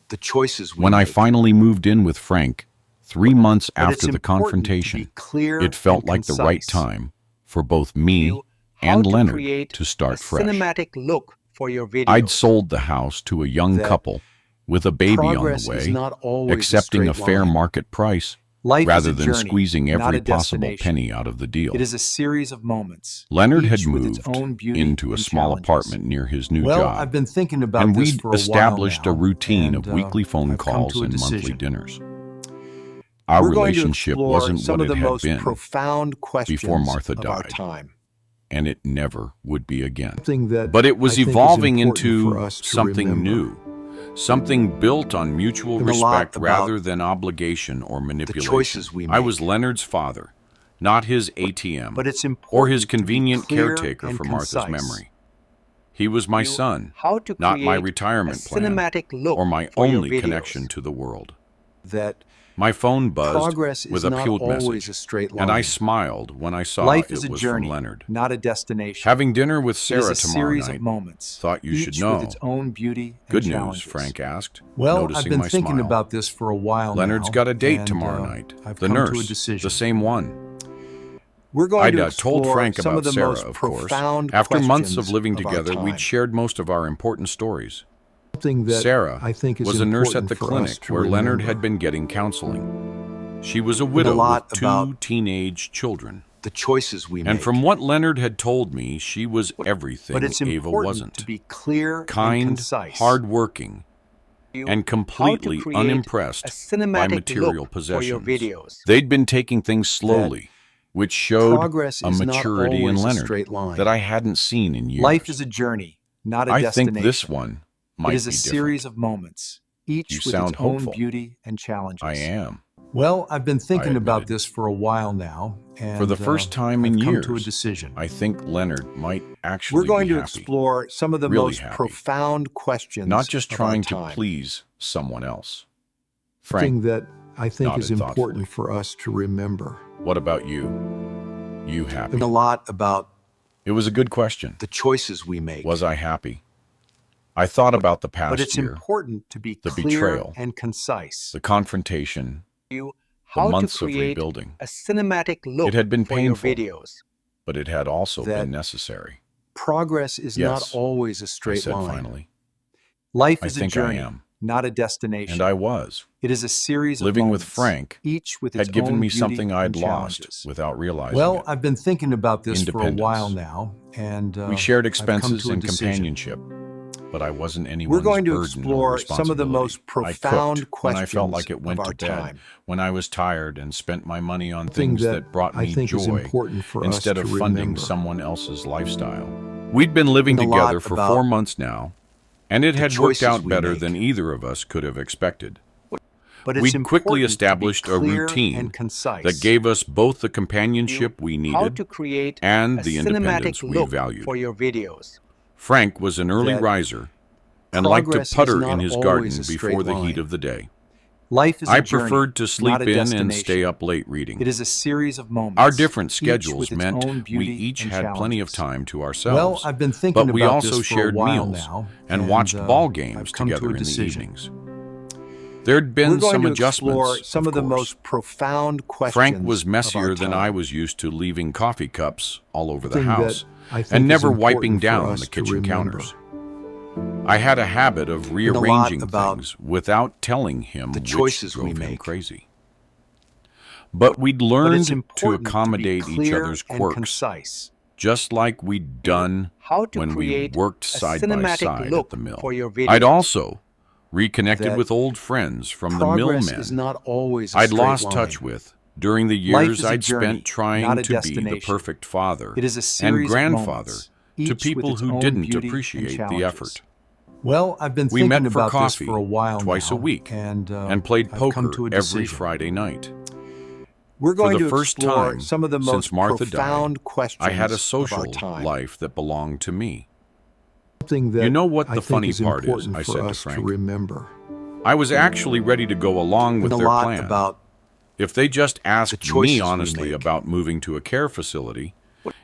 The choices we When I make. finally moved in with Frank, 3 months but it's after the important to confrontation, be clear it felt and like the right concise. time for both me How and to Leonard create to start a fresh. cinematic look for your videos. I'd sold the house to a young That couple with a baby on Progress the is way, not always accepting a straight fair line. market price Life rather is a than journey, squeezing not every a possible destination. penny out of the deal. It is a series of moments. Leonard had each with its moved own beauty into a and small challenges. apartment near his new Well, job, I've been thinking about and this we'd for a established while a now, routine and, of weekly phone I've come calls to a and monthly decision. dinners. Our We're going to relationship explore wasn't some what of the it had most been, profound questions before Martha of our died. time. and it never would be again. Something that But it was I think is evolving important for into us to something remember. new, something built on mutual And a lot respect about rather than obligation or manipulation. choices we I make. was Leonard's father, not his ATM But it's important or his to be convenient clear caretaker and for Martha's concise. memory. He was my son, How to not my create retirement a plan cinematic look or my for your only videos. connection to the world. That My phone buzzed progress with is a not peeled always message, a straight line. and I smiled when I saw Life it is a was journey, from Leonard. not a destination. Having dinner with It is Sarah a tomorrow series night. of moments. Thought you each should know. with its own beauty and Good news, challenges. Frank asked, Well, noticing I've been my thinking smile. about this for a while Leonard's now, got a date and, tomorrow night. I've The come nurse, to a decision. the same one. We're going I'd to told explore Frank some about of the Sarah, most of course. profound After months of questions living of our together, time. we'd shared most of our important stories. Something that Sarah I think is was a nurse at important the for us clinic to where Leonard remember. had been getting counseling. She was a a widow lot with two about teenage children. The choices we And make. from what Leonard had told me, she was everything But it's Ava important wasn't. to be clear and Kind, concise. hardworking, and completely create unimpressed a by cinematic material look for your possessions. videos. They'd been taking things slowly, which showed Progress a is not maturity in always a Leonard straight line. that I hadn't seen in years. Life is a journey, not a I destination. think this one might It is a be series different. of moments, each You with sound its own hopeful. beauty and challenges. I am. Well, I've been thinking about admitted. this for a while now, and For the first time in I've come years, to a decision. I think Leonard might actually We're going be to happy. explore some of the Really most happy. profound questions Not just of our trying to time. please someone else. Something Frank, that I think is nodded important thoughtfully. for us to remember. what about you? You happy? And a lot about It was a good question. The choices we make. Was I happy? I thought about the past but it's year, important to be the clear betrayal, and concise. the confrontation, You the how to months of create rebuilding. a cinematic look It had been for your painful. videos. But it had also That been necessary. Progress is Yes, not always a I straight said line. finally. Life I is a think I journey, am. not a destination. And I was. It is a series of Living with moments, Frank each with its had given own me beauty something I'd and lost challenges. without realizing Well, it. I've been thinking about this for a Independence. while now, and We shared I've come expenses to a and decision. companionship, but I wasn't anyone's We're going to burden or explore some of the most responsibility. profound I cooked when I felt questions like it went of to our bed, time. when I was tired and spent my money on Thing things that brought I me think is joy important for instead us of to funding remember. someone else's lifestyle. We'd been living And a lot together for about 4 months now, and it had worked choices out we better make. than either of us could have expected. But it's We'd important quickly to be established a clear routine and concise. that gave us both the companionship we How needed to create and a the cinematic independence we look valued. for your videos. Frank was an early That riser and liked to progress is putter not in his always garden a straight before the heat line. of the day. Life is a I journey, preferred to sleep not a in and destination. stay up late reading. It is a series of moments. Our different each schedules with its meant own we beauty each and had plenty of challenges. time to Well, ourselves. I've been thinking but we about also this for shared a while meals now, and watched ball games I've come to together a in the decision. evenings. There'd been We're going some to adjustments, explore some of the course. most profound questions. Frank was of our messier than time. I was used to, leaving coffee cups all over the Thing that house I think and is never important wiping for down us the to kitchen remember. counters. I had a habit of a lot rearranging about things without telling him, the which choices we drove him make. crazy. But we'd But learned it's to important accommodate be each clear other's and quirks, concise. just like we'd done How to when we create worked a side by cinematic side look at the mill. for your videos. I'd also reconnected That with old friends from the Progress millmen is not always a I'd straight lost line. touch with during the Life years is a I'd journey, spent trying not a to be the destination. perfect father It is a and series of grandfather moments, to each with people its who own didn't beauty and appreciate the challenges. effort. Well, I've been We thinking met for about coffee this for a while twice now, a week and played I've come poker to a every decision. Friday night. We're going For the to first explore time some of the since most Martha profound died, questions I had a of social our time. life that belonged to me. Something that You know what I the think funny is part is, important I for said to us Frank. remember. I was actually ready to go along with And a their lot plan. about If they just asked choices me we honestly make. about moving to a care facility,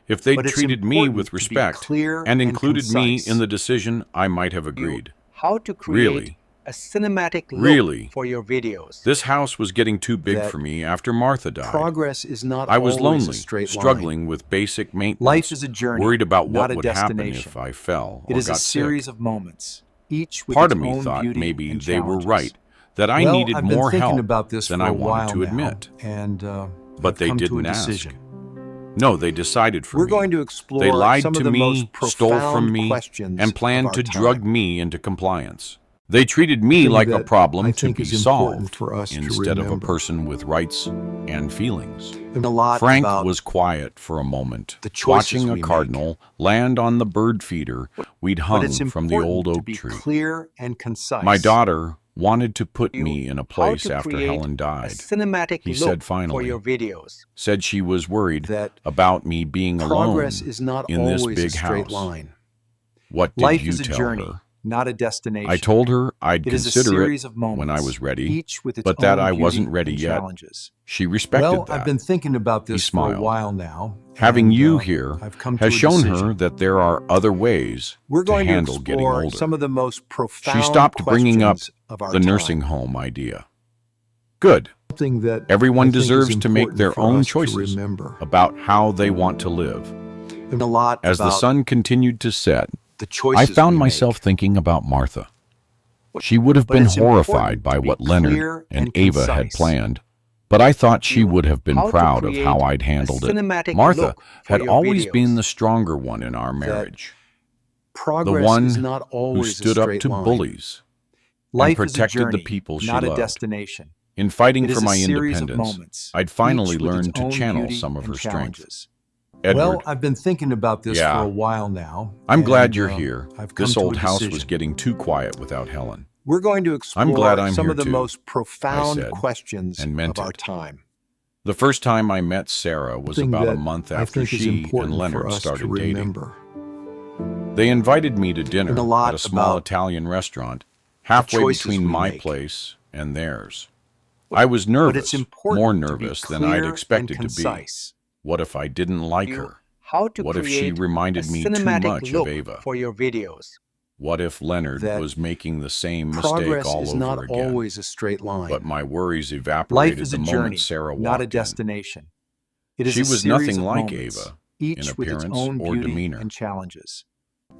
if they But it's treated me important with to be respect clear and and included me concise. in the decision, I might have agreed. How to create Really? a cinematic look Really? for your videos. This house was getting too big That for me after Martha died. progress is not I was always lonely, a straight line. struggling with basic maintenance, Life is a journey, worried about not what a would happen destination. if I fell It or is a got series sick. of moments, each with Part its of me own thought beauty maybe and they were challenges. right, that I Well, needed I've been more thinking help about this than for I a wanted while to now, admit. and But I've they come to a didn't ask. decision. No, they decided for We're me. going to explore They lied some to of the me, most stole profound from me, questions and of planned our to time. drug me into compliance. They treated me Thing like a that problem I to think be is important solved for us to instead of a remember. person with rights and feelings. And a lot Frank about was quiet for a moment, The choices watching a we cardinal land on the bird feeder we'd but hung it's from important the old to oak be tree. clear and concise. My daughter wanted to put You- me in a How place to after create Helen a died. cinematic He look said for finally. your videos. Said she was worried that about me being alone progress is not in this always big a straight house. line. What did Life you is a tell journey, her? not a destination. I told her I'd It is a consider series it of moments, when I was ready, each with its but that own I beauty wasn't ready and yet. challenges. She respected Well, that. I've been thinking about He this for a smiled. while now. Having and, you here I've come has to a shown decision. her that there are other ways We're going to handle to getting explore older. some of the most profound She stopped bringing up questions of our the time. nursing home idea. Good. something that Everyone I think is deserves to make important their for own us to choices remember. about how they want to live. A lot As the about sun continued to set, The I choices found we myself make. thinking about Martha. She would have But been it's important horrified by to be what Leonard clear and and Ava had concise. planned, but I thought she would have been How to proud of create how I'd a handled it. cinematic Martha look for had your always been videos. the stronger one in our marriage, the progress one is not who always stood a up straight to line. bullies Life and is a protected journey, the people she not a loved. destination. In fighting It for is a my series of independence, moments, I'd finally each with its learned to own channel beauty some of and her strength. challenges. Edward, Well, I've been thinking about this Yeah. for a while now. I'm glad and, you're here. I've come This to a old house was decision. getting too quiet without Helen. We're going to explore I'm glad I'm some here of the too, most profound said, questions and meant of our it. time. The first time I met Sarah was Something about a that month I after think is she important and Leonard for us started to dating. remember. They invited me to dinner And a lot at a small about Italian restaurant halfway choices between we my make. place and theirs. I was But nervous, it's important more to be nervous than I'd clear expected and to be. concise. What if I didn't like her? How to What if create she reminded a me too cinematic much look of Ava? for your videos. What if Leonard That was making the same mistake Progress all is over not again? always a straight line. But my worries Life evaporated is the a moment journey, Sarah walked not a in. destination. It is She a was series nothing of like moments, Ava, each in with its appearance own or beauty demeanor. and challenges.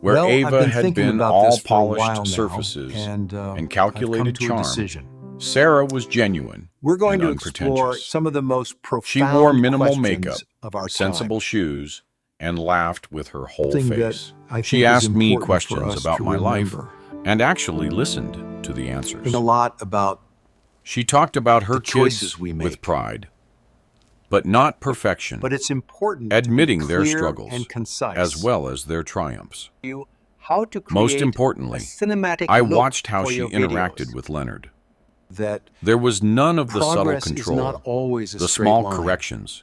Where Well, I've Ava been had thinking been about all this for a polished while now, surfaces and I've calculated come to a charm, decision. Sarah was genuine We're going and to explore unpretentious. some of the most profound She wore minimal questions makeup, of our sensible time. shoes, and laughed with her whole Something face. that I She think is asked me important for questions us about to my life remember. and actually listened to the answers. And a lot about She talked about her The choices kids we with make. pride, but not perfection, but it's important admitting to be their clear struggles and concise. as well as their triumphs. You how to create Most a importantly, cinematic I look watched how for she your interacted videos. with Leonard. that There was none of the subtle progress control, is not always a the straight small line. corrections,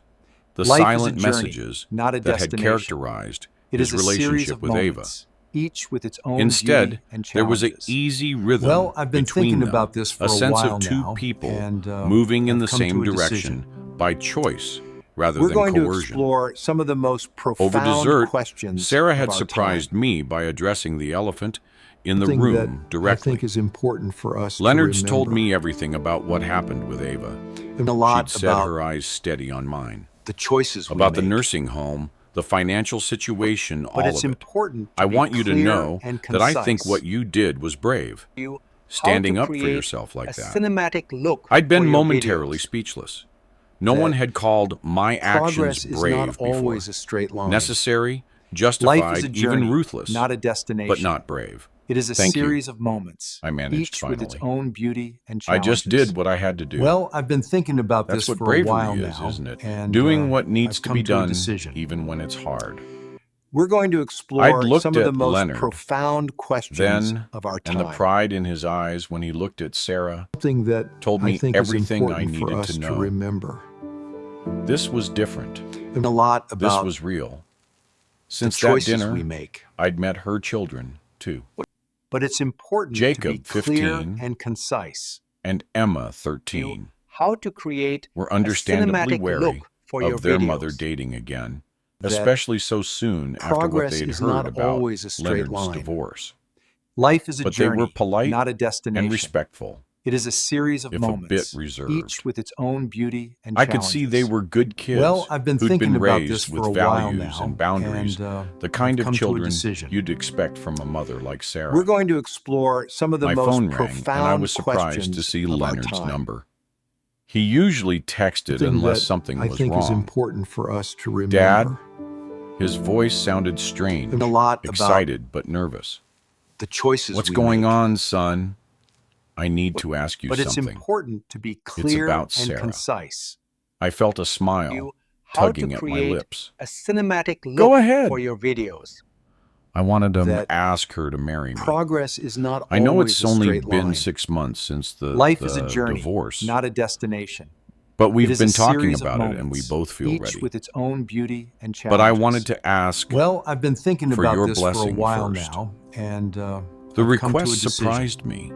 the Life is a silent journey, messages not a that had destination. characterized It his is a series relationship of with Ava. moments, each with its own Instead, beauty and there was an challenges. easy rhythm Well, I've been between thinking them, about this for a a sense while of two now, people and moving in I've the come same to a direction by choice rather We're than going to coercion. explore some of the most profound Over dessert, questions Sarah of had our surprised time. me by addressing the elephant in the something room that directly. I think is important for us Leonard's to told remember. me everything about what happened with Ava. And a lot She'd set about her eyes steady on mine. The choices About we the make. nursing home, the financial situation, but all it's of it. important I to be want you to clear know and that I think concise. what you did was brave, You standing how to up for create yourself like a that. cinematic look I'd been for your momentarily videos. speechless. No That one had called my actions progress is brave not always before. a straight line. Necessary, Life justified, is a journey, even ruthless, not a destination. but not brave. It is a Thank you. series of moments, I managed each with its finally. own beauty and I challenges. just did what I had to do. Well, I've been thinking about That's this what for a while bravery is, now, isn't it? and Doing what needs I've to come be a done, decision. even when it's hard. We're going to explore I'd looked some of the at most Leonard, profound questions Then, of our and time. the pride in his eyes when he looked at Sarah Something that told me I think everything is I important for needed us to know. remember. This was different. and a lot This about was real. The Since that choices dinner, we make. I'd met her children, too. but it's important Jacob, to be clear 15, and concise. And Emma, You 13, how to create were a understandably cinematic wary look for your of their videos. mother dating again, That especially so soon after what progress they'd is heard not about always a straight Leonard's line. divorce. Life is a But they journey, were polite not a destination. And respectful. It is a series of if a moments, bit reserved. each with its own beauty and I challenges. could see they were good kids Well, I've been who'd thinking been about raised this with for a while values now, and boundaries, and the kind I've of come to a children decision. you'd expect from a mother like Sarah. We're going to explore some of the My most phone rang, profound and I was surprised questions to see of our Leonard's time. number. He usually texted Something unless that something I was think is wrong. important for us to remember. Dad? His voice sounded strange, And a lot about excited but nervous. The choices What's we going make. on, son? I need to ask you but it's something. important to be clear about and Sarah. concise. I felt a smile You how tugging to at my create lips. a cinematic look Go ahead. for your videos. I wanted to That ask her to marry me. Progress is not I know always it's a only straight been line. 6 months since the, Life the is a journey, divorce, not a destination. but It we've is been a talking series of about it and we moments, both feel each ready. with its own beauty and challenges. But I wanted to ask, Well, I've been thinking For about your this for a blessing while first. now, and the I've come to a request decision. surprised me.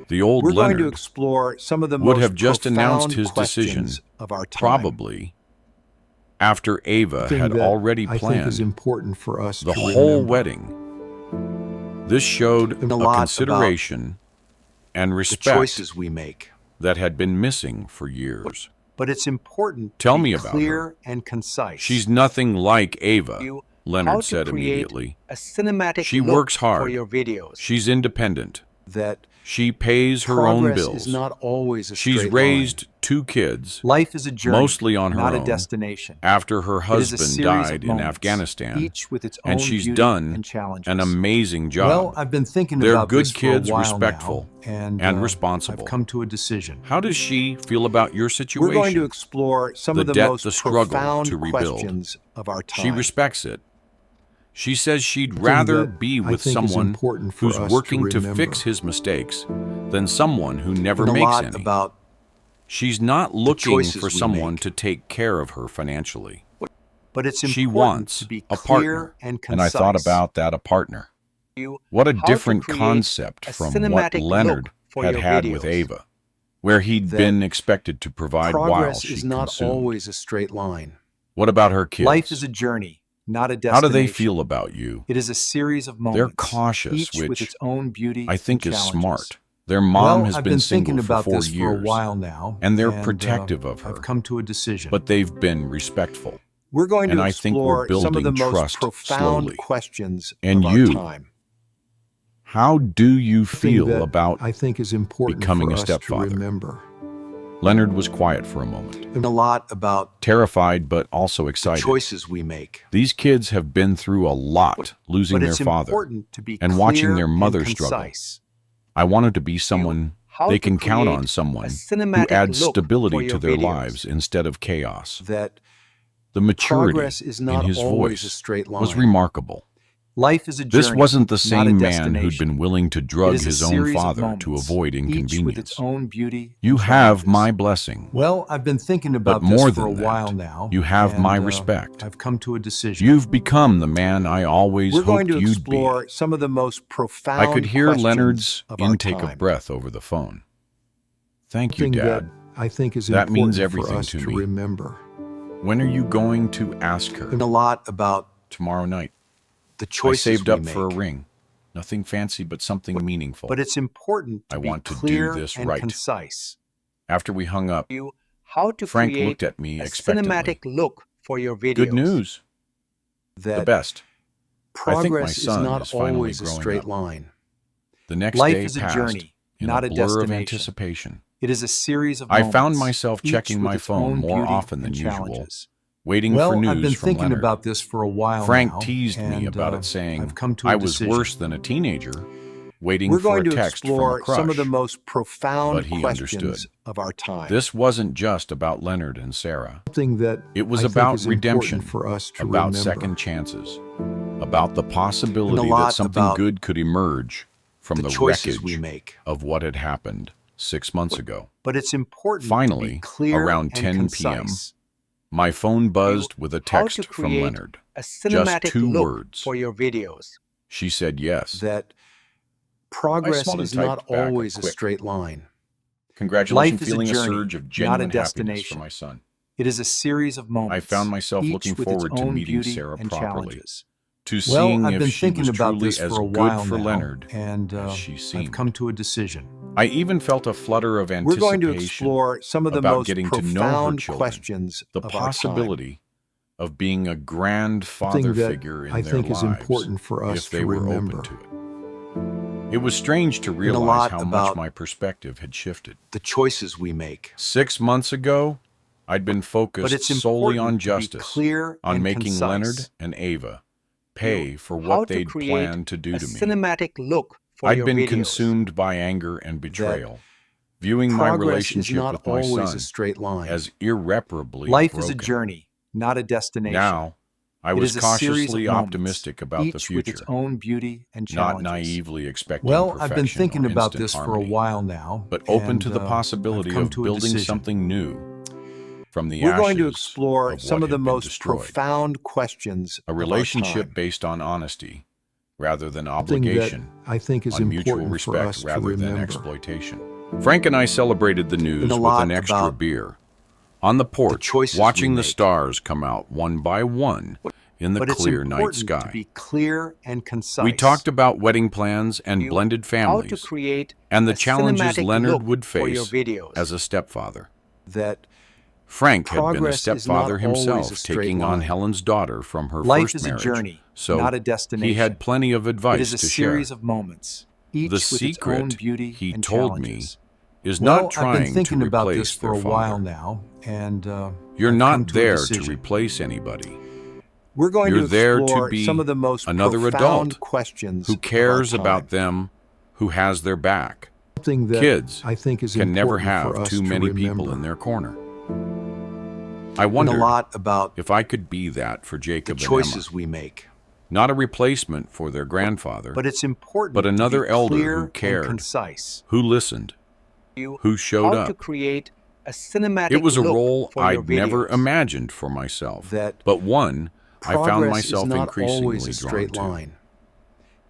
The old We're going Leonard to explore some of the would most have just announced profound his decision, questions of our time. probably after Ava Something had that already I think is planned important for us the to whole remember. wedding. This showed And a a lot consideration and The respect choices we make. that had been missing for years. But it's important Tell to me be about clear her. and concise. She's nothing like Ava, You how Leonard to said create immediately. a cinematic She look works for hard. your videos. She's independent. that She pays her own progress bills. is not always a She's straight raised 2 kids, line. Life is a journey, mostly on her not own, a destination. after her It is a husband series died of in moments, Afghanistan, each with its own and she's beauty done and challenges. an amazing job. Well, I've been thinking They're about good this for a kids, while respectful, now, and responsible. I've come to a decision. How does she feel about your situation? We're going to explore some The of the debt, most the struggle profound to rebuild. questions of our time. She respects it. She says she'd Thing rather that be I with think is someone important for who's us working to remember. fix his mistakes than someone who never And a makes lot any. about She's not looking choices for we someone make. to take care of her financially. but it's She important wants to be a clear partner. and And concise. I thought about that, a partner. You What a how to different create concept a from what cinematic Leonard look for had your had with videos. Ava, where he'd That been expected to provide while progress she is not consumed. always a straight line. What about her kids? Life is a journey, not a destination. How do they feel about you? It is a series of moments. They're cautious, each with which its own beauty I think and is challenges. smart. Their mom well, has I've been thinking single for about 4 this years, for a while now, and they're protective of her. I've come to a decision. but they've been respectful. we're going to and I think we're explore some of the building most trust profound slowly. questions And of you, our time. How do you Thing feel that about I think is important becoming for a us stepfather? to remember. Leonard was quiet for a moment, And a lot about terrified but also The excited. choices we make. These kids have been through a lot, losing but their it's father, important to be and clear watching their and mother struggle. concise. I wanted to be someone how they to can count create on, someone a who cinematic adds look stability for to your their videos. lives instead of chaos. That The maturity progress is not in his always voice a straight line. was remarkable. Life is a journey. This wasn't the not a same man who'd destination. been willing to It drug is a his own series of father to moments, avoid each with its inconvenience. own beauty. You and have challenges. my blessing. Well, I've been thinking about But more this for a than that, while now. you have and, my respect. I've come to a decision. You've become the man I always We're going hoped to you'd explore be. some of the most profound I could hear questions Leonard's of our intake time. of breath over the phone. Thank you, Thing that Dad. I think is That important means for everything us to to me. remember. When are you going to ask her? And a lot about Tomorrow night. The I choices saved we up make. for a ring. Nothing fancy, but something meaningful. but it's important to I be want to do clear this and right. concise. After we hung up, You how to Frank create looked at me a expectantly. cinematic look for your videos. Good news. The That best. I think my progress is son not is finally always a growing straight up. line. The next Life day is a passed journey, in not a a blur of destination. anticipation. It is a series of I moments, found myself each checking with my its phone own more beauty often than and usual, challenges. waiting Well, for news I've been from thinking Leonard. about this for a while Frank now. teased me and, about it, saying I've come to a I was decision. worse than a teenager, waiting We're for going a to text from a explore crush. some of the most profound But he questions understood. of our time. This wasn't just about Leonard and Sarah. Something that It was I think about is important redemption, for us to about remember. second chances, about the possibility And a that lot something about good could emerge from The the choices wreckage we make. of what had happened 6 months ago. but it's important to Finally, be clear around and 10 p.m., concise. My phone buzzed with a how text to from create Leonard. a cinematic 2 look words. for your videos. She said yes. That progress smiled and is not typed back a always a quick, straight line. Congratulations, Life is a feeling a journey, surge of not a genuine happiness destination. for my son. It is a series of moments. I found myself each looking with its forward to own meeting beauty Sarah and properly, challenges. to Well, seeing I've if been she thinking was about truly this as for a good while for now, Leonard and as she I've seemed. come to a decision. I even felt a flutter of We're anticipation going to explore some of the about most getting to know her profound children, questions the of our time. possibility of being a grandfather Something that figure in I their think lives is important for us if they to were remember. open to it. It was strange to a realize lot how much about my perspective had shifted. The choices we make. 6 months ago, I'd been But focused it's solely important on to be justice, clear on and making concise. Leonard and Ava pay for How what to they'd create planned to do a to me. cinematic look for I'd your been videos. consumed by anger and betrayal, viewing my Progress relationship is not with my always son a straight line. as irreparably Life broken. is a journey, not a destination. Now, I It was is a series of cautiously moments, optimistic about each the with future, its own beauty and not challenges. naively expecting Well, I've been perfection thinking or about instant this for a harmony, while now, but open and, to the possibility I've come of to a building decision. something new from the We're ashes going to explore of some what of the had been most destroyed. profound questions A of our relationship time. based on honesty rather than Something that obligation, I think is on mutual important for respect us to rather than remember. exploitation. Frank and I celebrated the news And a with lot an extra about beer. On the porch, choices watching we the make. stars come out one by one in the but it's clear night important to sky. be clear and concise. We talked about wedding plans and blended How to families create and the a challenges cinematic Leonard look would for your face videos. as a stepfather. that Frank had been a progress is not stepfather always himself, a straight taking on line. Helen's daughter from her life first is a marriage. journey, So not a destination. he had plenty of It advice is a to share. series of moments, each The with its own secret, beauty he and told me, challenges. is Well, not I've trying been thinking to about replace this for their a while father. now, and You're I've come not to a there to decision. replace anybody. We're going You're to there to explore be some of the most another profound adult questions who of our cares time. about them, who has their back. Something that Kids I think is can never important for have us too to many people remember. in their corner. I And a wondered lot about if I could be that for The Jacob and choices Emma. we make. Not a replacement for their grandfather, but it's important but another to be elder clear who cared, and concise. who listened, You who showed how to up. create a cinematic It was a look role for your I'd never videos. imagined for myself, That but one I found Progress myself is not increasingly always a drawn straight to. line.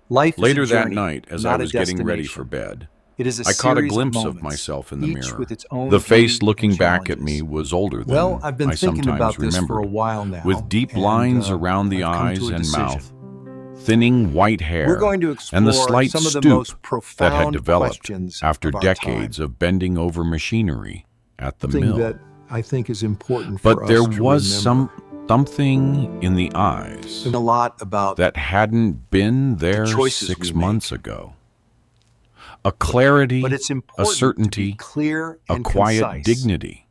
Life Later is a that journey, night, as I not a was getting ready for destination. bed, It is a I caught a series glimpse of moments, myself in the each mirror. with its own The face beauty looking and back at challenges. me was older than Well, I've been I thinking sometimes about this remembered, for a while now, with deep and, lines around the I've come eyes to a and decision. mouth, thinning white hair, We're going to explore and the slight some of the stoop most that profound had developed questions after of our decades time. of bending over machinery at the Something mill. that I think is important for But us there to was remember. something in the eyes And a lot about that hadn't been there choices 6 we make. months ago. A clarity, but it's a important certainty, to be clear a and quiet concise. dignity.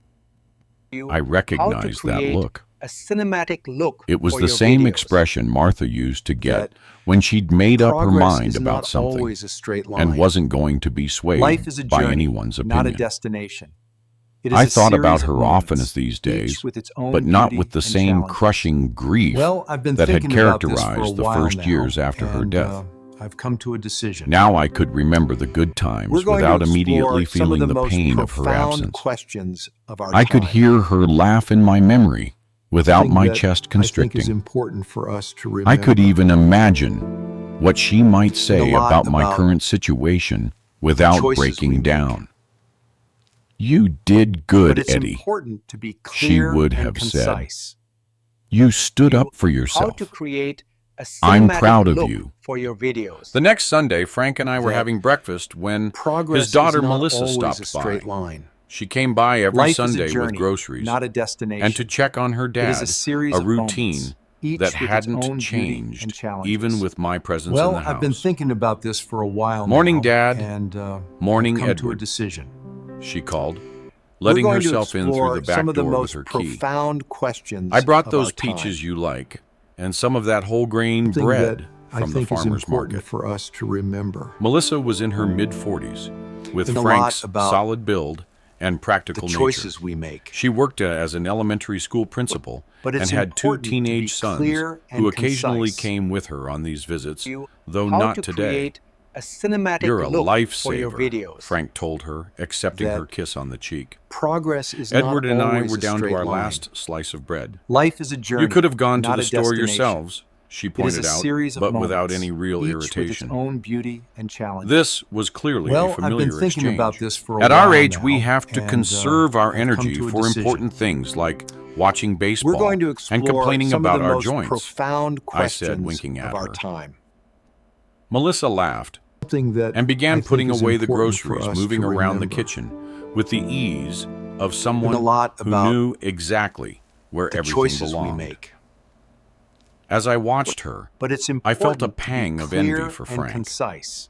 You I how to recognized that create look. a cinematic look It was for the your same videos. expression Martha used to get That when she'd made up her Progress mind is about not something always a straight line. and wasn't going to be swayed Life is a by journey, anyone's not a opinion. destination. It is I a thought about series of her often moments, as these each days, with its own but not beauty with the and same challenges. crushing grief Well, I've been that had thinking about this for a characterized the while first now, years after her and, death. I've come to a decision. Now I could remember the good times We're going without to explore immediately some of feeling the most pain of her profound absence. questions of our I could time. hear her laugh in my memory without Something my that chest I think is constricting. important for us to remember. I could even imagine what she might say a lot about my about current situation without choices we breaking make. down. You did good, but it's Eddie. important to be She clear would and have said. concise. You stood up for How yourself. to create a I'm cinematic proud of look you. for your videos. The next Sunday, Frank and I were That having breakfast when Progress his daughter is not Melissa always stopped a straight by. line. She came by every Life Sunday is a journey, with groceries not a destination. and to check on her It dad, is a series a of routine moments, each that with its hadn't own beauty changed and challenges. even with my presence well, in the house. I've been thinking about this for a while Morning, now, Dad. and Morning, I've come to a Edward. decision. She called, letting We're going herself to in through explore the back some of the door with most her key. profound questions. I brought of those our time. peaches you like and some of that whole grain Something bread that from I the think is farmer's important market. for us to remember. Melissa was in her mid-40s with And a Frank's lot about solid build and practical The nature. choices we make. She worked as an elementary school principal But and it's had two important to be teenage sons clear and who occasionally concise. came with her on these visits, You though how not to today. create a cinematic You're a look for your lifesaver, videos. Frank told her, accepting That her kiss on the cheek. Progress is Edward not and I always were a down to straight our line. last slice of bread. Life is a journey. You could have gone to not the a store destination. yourselves, she It is pointed a out, series of but moments, without any real each irritation. with its own beauty and challenge. This was clearly well, a familiar I've been thinking exchange. about this for a At while our age, now, we have to and, conserve our I've come energy to a for decision. important things like watching baseball We're going to explore and complaining some about of the our most joints. profound I questions said, winking at of our her. time. Melissa laughed Something that and I began think putting is away the important for groceries, us moving to around the remember. kitchen with the ease of someone And a lot who about knew exactly where The everything choices belonged. we make. As I watched her, But it's I important felt a to be pang of clear envy for and Frank. concise.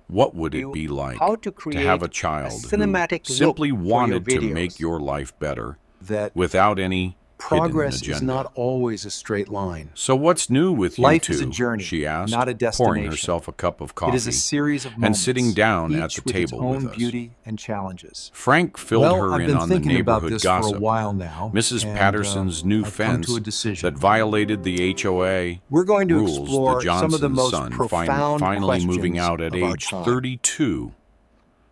What would You it be like how to create have a a child cinematic who look simply for your wanted to videos? make your life better That without any progress hidden is agenda? not always a straight line. So what's new with you Life two? is a journey, She asked, not a pouring destination. herself a cup of coffee It is a series of and moments, sitting down at each the with its table own with us. beauty and challenges. Frank filled well, her I've in been on the thinking about neighborhood this gossip. for a while now. Mrs. and, Patterson's new I've come fence to a decision. that violated the HOA We're going to rules. explore The Johnson's some of the most son profound finally moving questions out at of our age time. 32.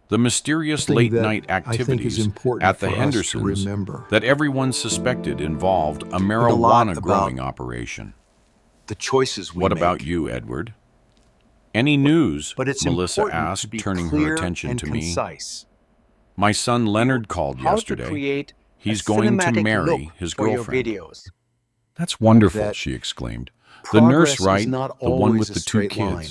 The mysterious Something late that night I think is activities important at the for us to Hendersons remember. that everyone suspected involved a lot marijuana about growing operation. The choices we What make. about you, Edward? Any news? But it's Melissa important to asked, be turning clear her attention and to me. concise. My son Leonard called How yesterday. to create He's a going to cinematic marry look his for your girlfriend. videos. That's wonderful, that she exclaimed. The nurse, progress right? is not The one always with a the two straight kids. line.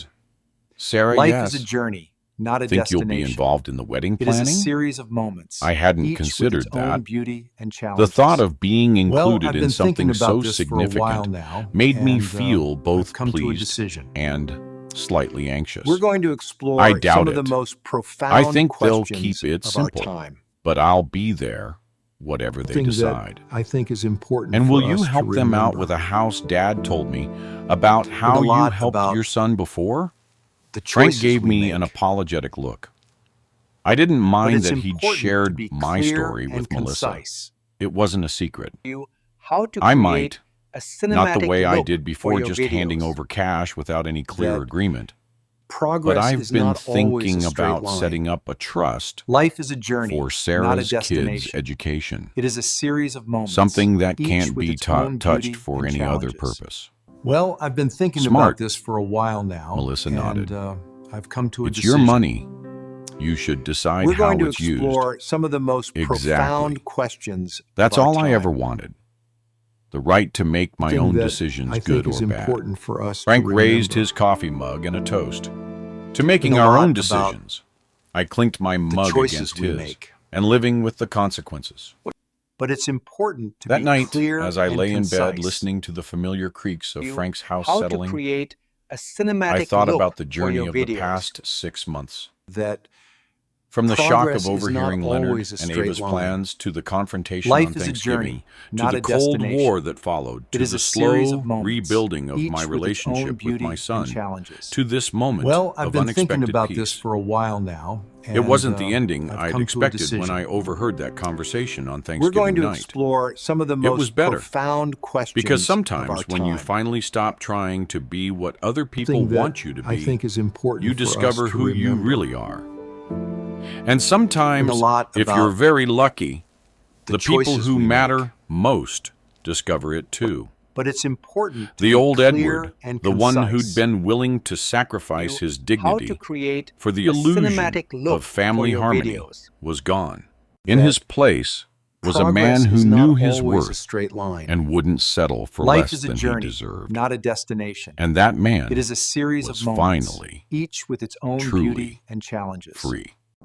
Sarah, Life yes. is a journey, not a Think you'll destination. be involved in the wedding It is planning? a series of moments. I hadn't each considered with its own that. beauty and The challenges. thought of being Well, included I've in been something thinking so about this for a while significant now, made me and, feel both I've come to a pleased decision. and slightly anxious. We're going to explore I doubt some of it. the most profound I think they'll questions keep it of simple. our time. But I'll be there, whatever they Thing decide. that I think is important. And for will you us to help them out remember. with a house Dad told me about how a you lot helped about your son before? The Frank choices gave we me make. an apologetic look. I didn't But mind it's that he'd important to shared be my clear story and with Melissa. concise. It wasn't a secret. You how to I create might, a cinematic not the way I look did for before, your just handing videos. over cash without any clear That agreement. Progress But I've is been not always thinking a straight about line. setting up a trust Life is a journey, for not a Sarah's kids' destination. education. It is a series of moments. Something that each can't with be its own touched beauty for and any other challenges. purpose. Well, I've been thinking Smart. about this for a while now. Melissa and, nodded. I've come to a It's decision. your money. You should decide We're how going to it's used. explore some of the most Exactly. profound questions. That's of our all I time. ever wanted. The right to make my Thing own that decisions, I good think is or bad. important for us Frank to raised remember. his coffee mug and a toast to making Think a our lot own about decisions. I clinked my mug choices against we his make. and living with the consequences. But it's important to That be night, clear as I and lay in bed concise. listening to the familiar creaks of You Frank's house how settling, to create a cinematic I thought look about the for journey your of the videos. past 6 months. that From the shock progress of is not overhearing Leonard always a and straight Ava's line. plans to the confrontation Life on is a Thanksgiving, journey, to not the a Cold destination. War that followed, It to is the a series of slow moments, rebuilding of each my with its own relationship with beauty my and son, challenges. to this moment Well, I've of been unexpected thinking about peace. this for a while now. It wasn't the and, ending I've I'd come to a expected when decision. I overheard that conversation on We're Thanksgiving going to night. explore some of the It was most better, profound questions Because of sometimes our when you time. finally stop trying to be what other people Thing that want you to be, I think is important you for us discover to who you remember. really are. And sometimes, And a lot if about you're very lucky, the the people choices who we matter make. most discover it too. But it's important to The be old clear Edward, and the one concise. who'd been willing to sacrifice You his how dignity to create for the a illusion cinematic look of family for your harmony videos. was gone. In That his place was a Progress man who is not knew his always a worth straight line. and wouldn't settle for Life less is a than journey, he deserved. not a destination. And that man It is a series was of moments, finally each with its own truly beauty and challenges. free.